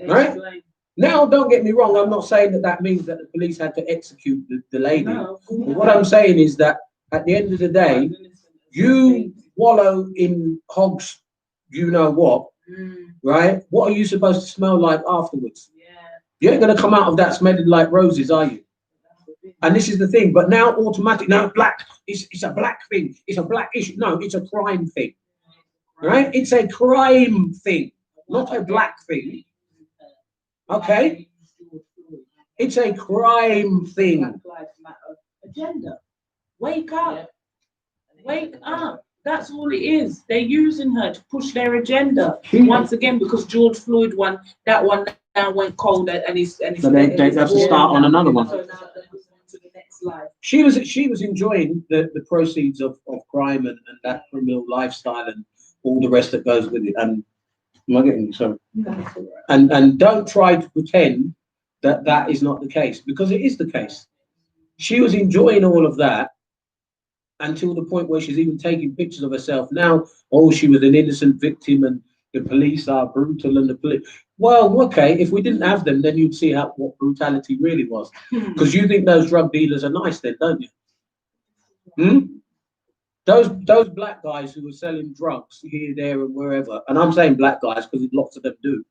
Right? Explain. Now, don't get me wrong. I'm not saying that that means that the police had to execute the lady. No. But what I'm saying is that at the end of the day, you wallow in hogs, you know what, right? What are you supposed to smell like afterwards? Yeah. You ain't gonna come out of that smelling like roses, are you? And this is the thing. But now, automatic, now black. It's a black thing. It's a black issue. No, it's a crime thing, right? It's a crime thing, not a black thing. Okay, it's a crime thing. Black Lives Matter agenda. Wake up. Wake up. That's all it is. They're using her to push their agenda once again because George Floyd one now went cold and it's So they have to start on another one. So now they're moving on to the next life. She was enjoying the proceeds of crime and that criminal lifestyle and all the rest that goes with it. And am I getting you? Sorry. That's all right. And don't try to pretend that that is not the case, because it is the case. She was enjoying all of that until the point where she's even taking pictures of herself. Now, oh, she was an innocent victim and the police are brutal and the police. Well, okay, if we didn't have them, then you'd see what brutality really was. Because you think those drug dealers are nice then, don't you? Hmm? Those black guys who were selling drugs here, there, and wherever, and I'm saying black guys because lots of them do.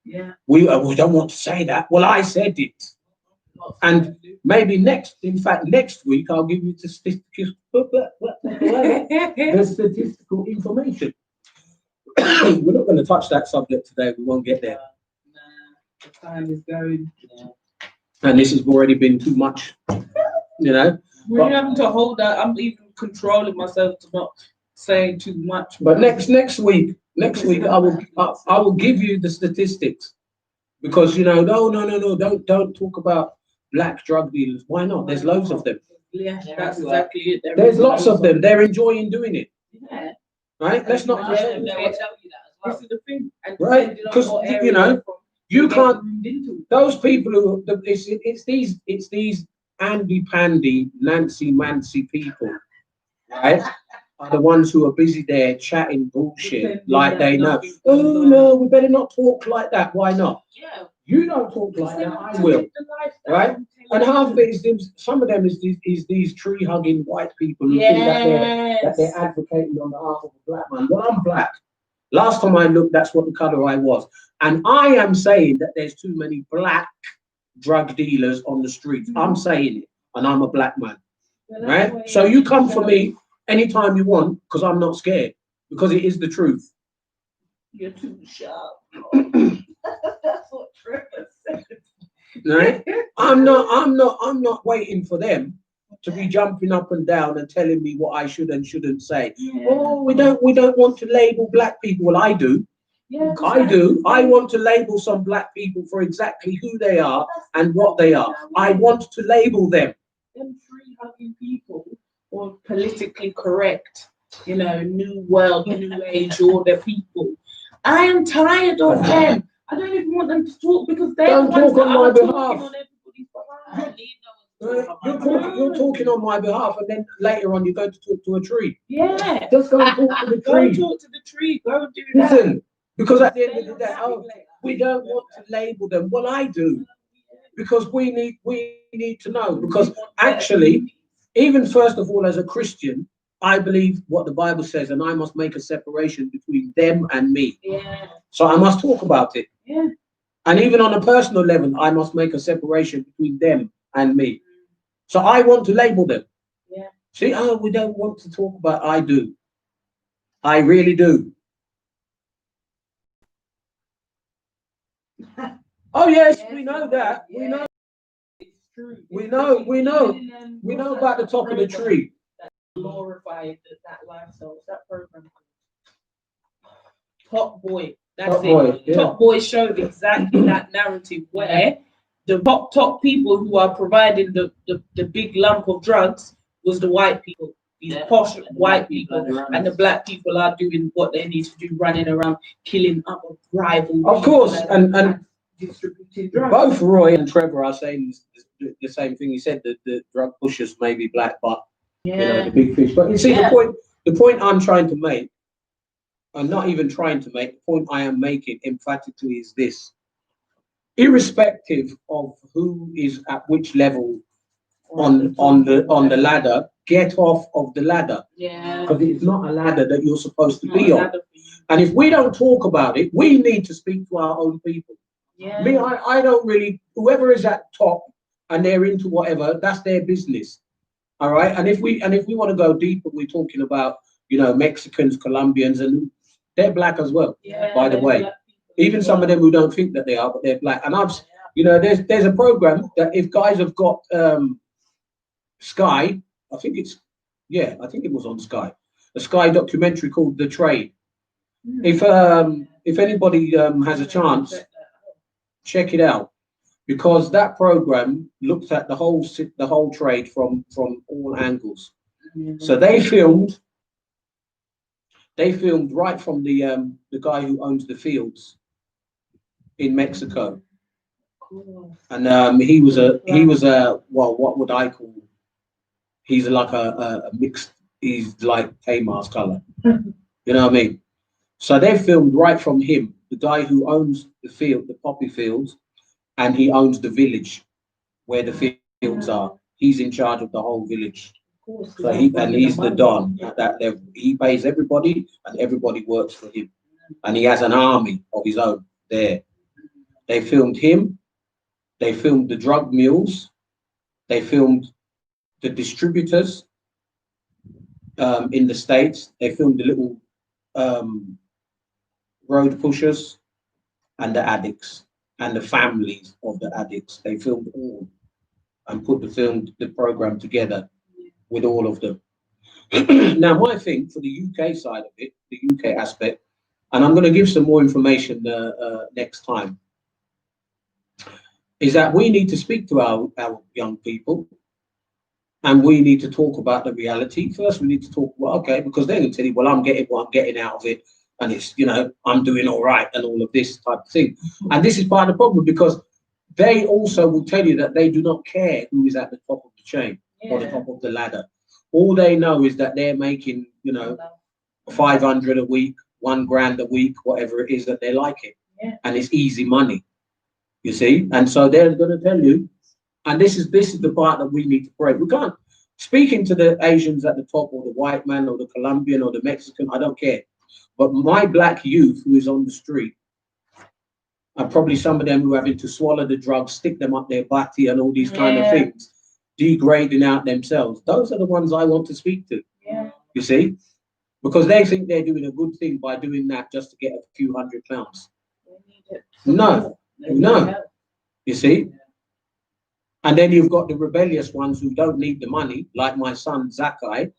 Yeah. We don't want to say that. Well, I said it. And maybe next week, I'll give you the statistical information. We're not going to touch that subject today. We won't get there. The time is going. And this has already been too much, you know. We're having to hold that. I'm even controlling myself to not saying too much. But next week, I will give you the statistics, because no, don't talk about black drug dealers. Why not? There's loads of them. Yeah, that's exactly it. There's lots of them. They're enjoying doing it. Yeah. Right? Let's not They pretend. will tell you that as well. This is the thing. And Right? depending on 'Cause, what you area know, you're from, You get can't. groomed into it. Those people who it's these Andy Pandy, Nancy Mancy people, right? Are the ones who are busy there chatting bullshit Pretending like that they know. nothing's Oh going on. no, we better not talk like that. Why not? Yeah. You don't talk like They're that. not I will. living the lifestyle Right? I'm And telling half of you. it is some of them is these tree hugging white people who think that they're Yes. advocating on behalf of a black man. Well, I'm black. Last time I looked, that's what the colour I was. And I am saying that there's too many black drug dealers on the streets. I'm saying it, and I'm a black man, Well, that's why right? So you come for me anytime you want, because I'm not scared, because it is the truth. You're too sharp. That's what Trevor said. Right? I'm not waiting for them to be jumping up and down and telling me what I should and shouldn't say. Yeah. Oh, we don't want to label black people. Well, I do. Yeah, 'cause I that's do. the I thing. want to label some black people for exactly who they are and what they are. I want to label them. Them free hugging people or politically correct, new world, new age order people. I am tired of them. I don't even want them to talk because they're Don't the ones talk that on my are talking behalf. on everybody's behalf. You're talking on my behalf, and then later on you go to talk to a tree. Yeah. Just go and talk to the Go and tree. talk to the tree. Go and do that. Listen, because at the end Stay of the day, on that. we don't want to label them. Well, I do, because we need to know. Because actually, even first of all, as a Christian, I believe what the Bible says, and I must make a separation between them and me. Yeah. So I must talk about it. Yeah. And even on a personal level, I must make a separation between them and me. So I want to label them. Yeah. See, we don't want to talk about. I do. I really do. Oh yes, we know that. We know. It's true. We know about the top of the tree. Glorified that lifestyle. What's that program called? Top Boy. That's Top it. Boy, yeah. Top Boy showed exactly that narrative where the top people who are providing the big lump of drugs was the white people. these Yeah. posh And the white black people people, are the and the runners. black people are doing what they need to do, running around, killing other rival. Of course, people and distributing drugs. both Roy and Trevor are saying the same thing. He said that the drug pushers may be black, but you know the big fish. But you see, Yeah. the point I'm trying to make, I'm not even trying to make. The point I am making emphatically is this: irrespective of who is at which level on the ladder, get off of the ladder, Yeah. because it's not a ladder that you're supposed to Not be on. another thing. And if we don't talk about it, we need to speak to our own people. Yeah. Me, I don't really, whoever is at top and they're into whatever, that's their business. All right. And if we want to go deeper, we're talking about, you know, Mexicans, Colombians, and they're black as well. Yeah, by the there's way. black people Even as some of well. them who don't think that they are, but they're black. And you know, there's a program that if guys have got Sky, I think it was on Sky, a Sky documentary called The Trade. If anybody has a chance, check it out, because that program looks at the whole trade from all angles. So they filmed right from the guy who owns the fields in Mexico, and he was a well, what would I call? He's like a mixed. He's like Tamar's color. You know what I mean? So they filmed right from him, the guy who owns the field, the poppy fields, and he owns the village where the fields are. He's in charge of the whole village. So he's the don at that level. He pays everybody, and everybody works for him. And he has an army of his own there. They filmed him. They filmed the drug mules. They filmed the distributors in the States. They filmed the little road pushers and the addicts and the families of the addicts. They filmed all and put the program together with all of them. Now, my thing for the UK side of it, the UK aspect, and I'm going to give some more information next time, is that we need to speak to our young people, and we need to talk about the reality. First, we need to talk, well, okay, because they're going to tell you, well, I'm getting what I'm getting out of it, and it's, you know, I'm doing all right, and all of this type of thing. And this is part of the problem, because they also will tell you that they do not care who is at the top of the chain or the top of the ladder. All they know is that they're making, you know, 500 a week, 1 grand a week, whatever it is, that they like it. Yeah. And it's easy money, you see? And so they're going to tell you, and this is the part that we need to break. We can't, speaking to the Asians at the top, or the white man, or the Colombian, or the Mexican, I don't care. But my black youth who is on the street, and probably some of them who are having to swallow the drugs, stick them up their body and all these kind of things, degrading out themselves, those are the ones I want to speak to. Yeah. You see? Because they think they're doing a good thing by doing that just to get a few £100. No, you see? And then you've got the rebellious ones who don't need the money, like my son Zakai,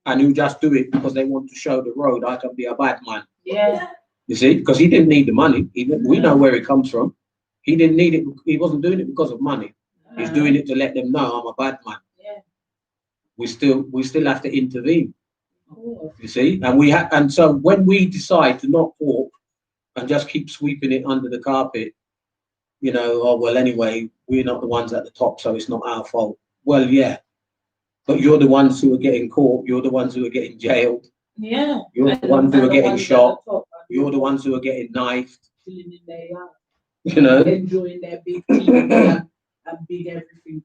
and who just do it because they want to show the road, I can be a bad man. Yeah. You see? Because he didn't need the money. We know where it comes from. He didn't need it. He wasn't doing it because of money. He's doing it to let them know I'm a bad man. Yeah. We still have to intervene. You see? And so when we decide to not talk and just keep sweeping it under the carpet, you know, oh, well, anyway, we're not the ones at the top, so it's not our fault. Well, yeah, but you're the ones who are getting caught. You're the ones who are getting jailed. Yeah. You're the ones who are getting shot. You're the ones who are getting knifed. Chilling in their yard, You know? enjoying their big TV and big everything,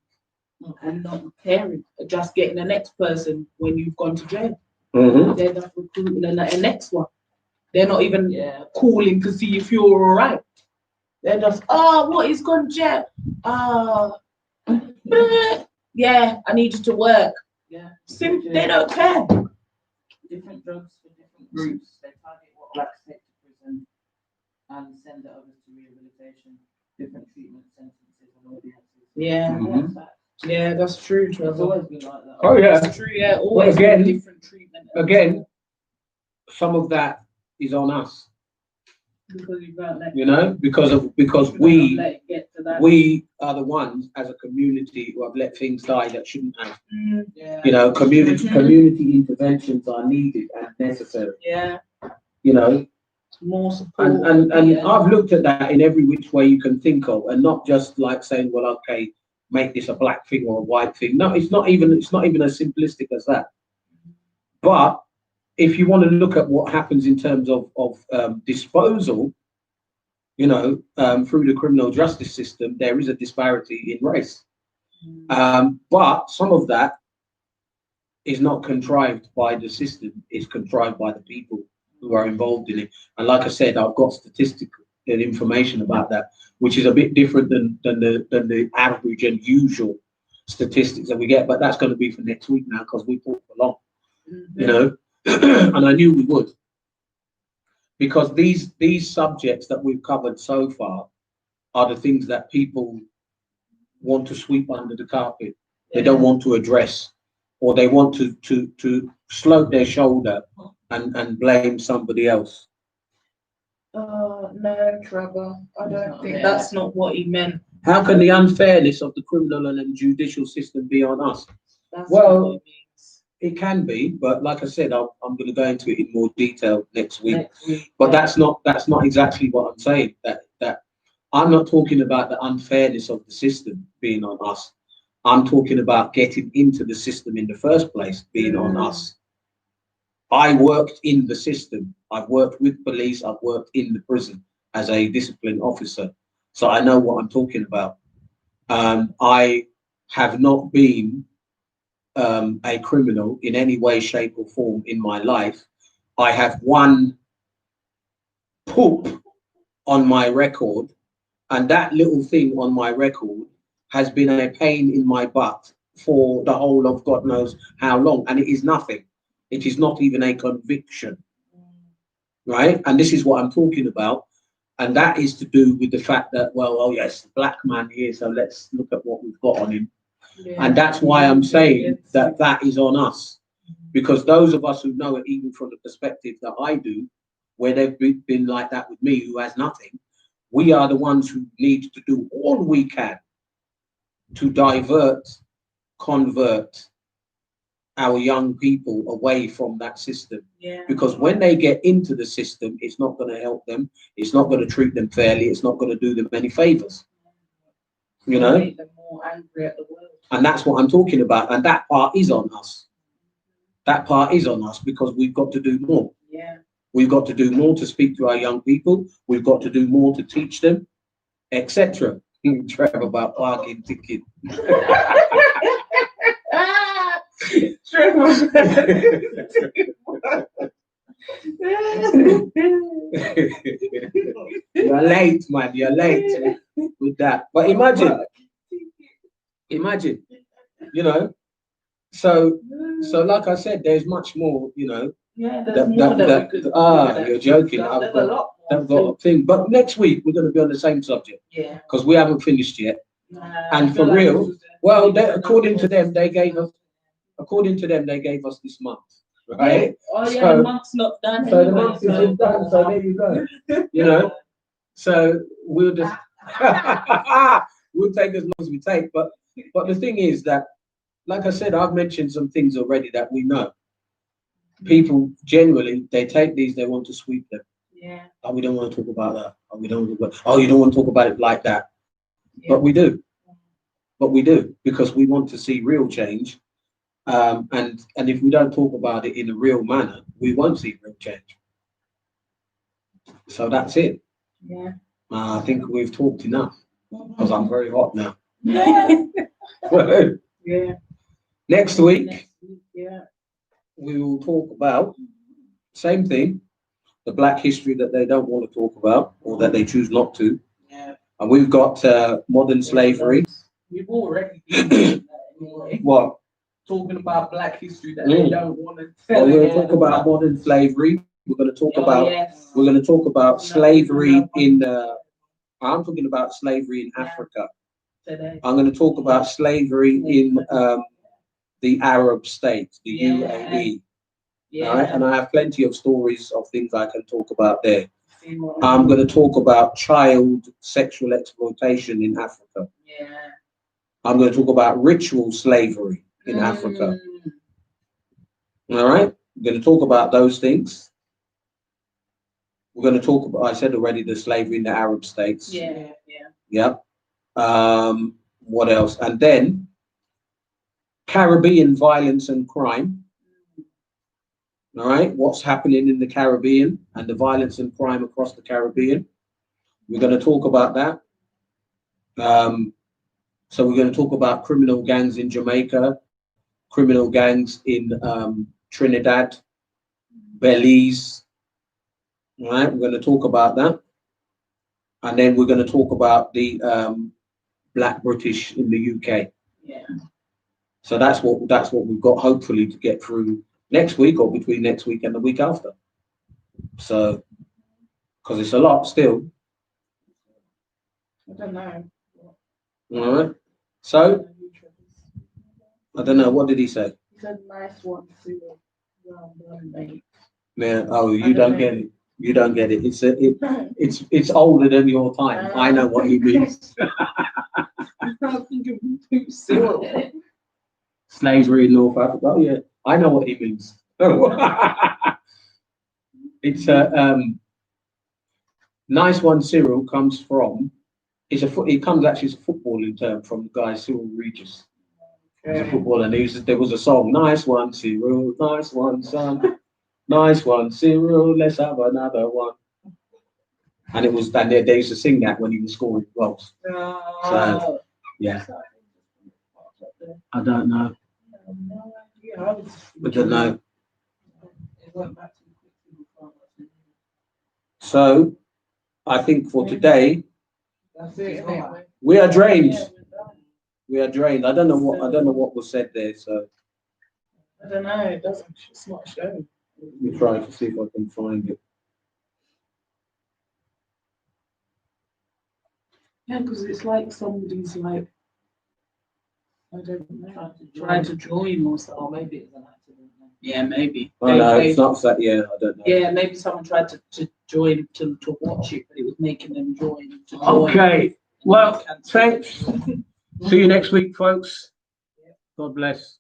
and not caring, just getting the next person when you've gone to jail. Mm-hmm. They're just recruiting the next one. They're not even calling to see if you're all right. They're just, oh, what, he's gone to jail? Yeah, I need you to work. Yeah. They don't care. Different drugs for different groups. They target what blacks take to prison and send the others to rehabilitation, different treatment sentences and audiences. Yeah. Mhm. Yeah, that's true, It's Trevor. always been like that. Oh, yeah. That's true, yeah. Always again- different treatment. Again, some of that is on us. Because you can't let, you know, because you can't we let it get to that. we are the ones as a community who have let things die that shouldn't have. Yeah. You know, community Mhm. community interventions are needed and necessary. Yeah, You know, more support. and I've looked at that in every which way you can think of, and not just like saying, well, okay, make this a black thing or a white thing. No, it's not even as simplistic as that. But if you want to look at what happens in terms of disposal, you know, through the criminal justice system, there is a disparity in race. But some of that is not contrived by the system; it's contrived by the people who are involved in it. And like I said, I've got statistical information about that, which is a bit different than the average and usual statistics that we get. But that's going to be for next week now because we talked a lot, you know, and I knew we would, because these subjects that we've covered so far are the things that people want to sweep under the carpet. They don't want to address, or they want to slope their shoulder and blame somebody else. No, Trevor. I don't think Yeah. that's not what he meant. How can the unfairness of the criminal and judicial system be on us? That's Well, not what he means. It can be, but like I said, I'm going to go into it in more detail next week. Next week. But that's not exactly what I'm saying. That I'm not talking about the unfairness of the system being on us. I'm talking about getting into the system in the first place being on us. I worked in the system. I've worked with police. I've worked in the prison as a discipline officer, so I know what I'm talking about. I have not been a criminal in any way, shape, or form in my life. I have one poop on my record, and that little thing on my record has been a pain in my butt for the whole of God knows how long, and it is nothing. It is not even a conviction, right? And this is what I'm talking about. And that is to do with the fact that, well, oh yes, black man here, so let's look at what we've got on him. Yeah. And that's why I'm saying that that is on us. Because those of us who know it, even from the perspective that I do, where they've been like that with me, who has nothing, we are the ones who need to do all we can to divert, convert our young people away from that system. Yeah. Because when they get into the system, it's not going to help them. It's not going to treat them fairly. It's not going to do them any favors. You know? Make them more angry at the world. And that's what I'm talking about. And that part is on us. That part is on us because we've got to do more. Yeah. We've got to do more to speak to our young people. We've got to do more to teach them, etc. Trevor about bargain ticket. You're late, man. You're late with that. But imagine, you know. So like I said, there's much more, you know. Yeah, there's more that we could. You're joking. There's a lot more. I've got a thing. But next week we're going to be on the same subject. Yeah. Because we haven't finished yet. And for real, well, according to them, they gave us this month, right? Oh yeah, So- the month's not done. So the anyway, month is done. So there you go. You know. So we'll just we'll take as long as we take. But the thing is that, like I said, I've mentioned some things already that we know. People generally, they take these, they want to sweep them. Yeah. Oh, we don't want to talk about that. Oh, we don't want to, oh, you don't want to talk about it like that. Yeah. But we do. But we do, because we want to see real change. And if we don't talk about it in a real manner, we won't see real change. So that's it. Yeah. I think we've talked enough because I'm very hot now. Yeah. Yeah. Next week, Yeah. we will talk about same thing, the black history that they don't want to talk about or that they choose not to. Yeah. And we've got modern slavery. We've already been doing that anyway. What? Talking about black history that Mm. they don't want to Well, tell. we're going to talk about modern slavery. We're going to talk Oh, about yes. we're going to talk about No, slavery no. in I'm talking about slavery in Yeah. Africa. Today. I'm going to talk about slavery in the Arab states, the Yeah. UAE. Yeah. All right? And I have plenty of stories of things I can talk about there. I'm going to talk about child sexual exploitation in Africa. Yeah. I'm going to talk about ritual slavery in Africa. All right. I'm going to talk about those things. We're going to talk about, I said already, the slavery in the Arab states. Yeah, yeah. Yep. What else? And then Caribbean violence and crime. All right. What's happening in the Caribbean and the violence and crime across the Caribbean. We're going to talk about that. So we're going to talk about criminal gangs in Jamaica, criminal gangs in Trinidad, Belize. All right. We're going to talk about that. And then we're going to talk about the Black British in the UK. Yeah. So that's what we've got, hopefully, to get through next week or between next week and the week after. So, because it's a lot still. I don't know. All right. So, I don't know. What did he say? He said nice one too. Mate. Yeah. Oh, you don't get it. You don't get it. It's older than your time. I know what he means. Slavery in North Africa. Oh, yeah, I know what he means. It's nice one. Cyril comes from. It comes actually as a footballing term from the guy Cyril Regis. He's a footballer, and there was a song. Nice one, Cyril. Nice one, son. Nice one, Cyril. Let's have another one. And it was, and they used to sing that when he was scoring goals. So yeah, I don't know. I don't know. So I think for today we are drained. We are drained. I don't know what was said there. So I don't know. It doesn't. It's not showing. let me try to see if I can find it. Yeah, because it's like somebody's like, I don't know, trying to join or something. Or maybe it's an accident. Then. Yeah, maybe. Oh no, it's not that. Yeah, I don't know. Yeah, maybe someone tried to join to watch it, but it was making them join. To join. Okay. Well, thanks. See you next week, folks. God bless.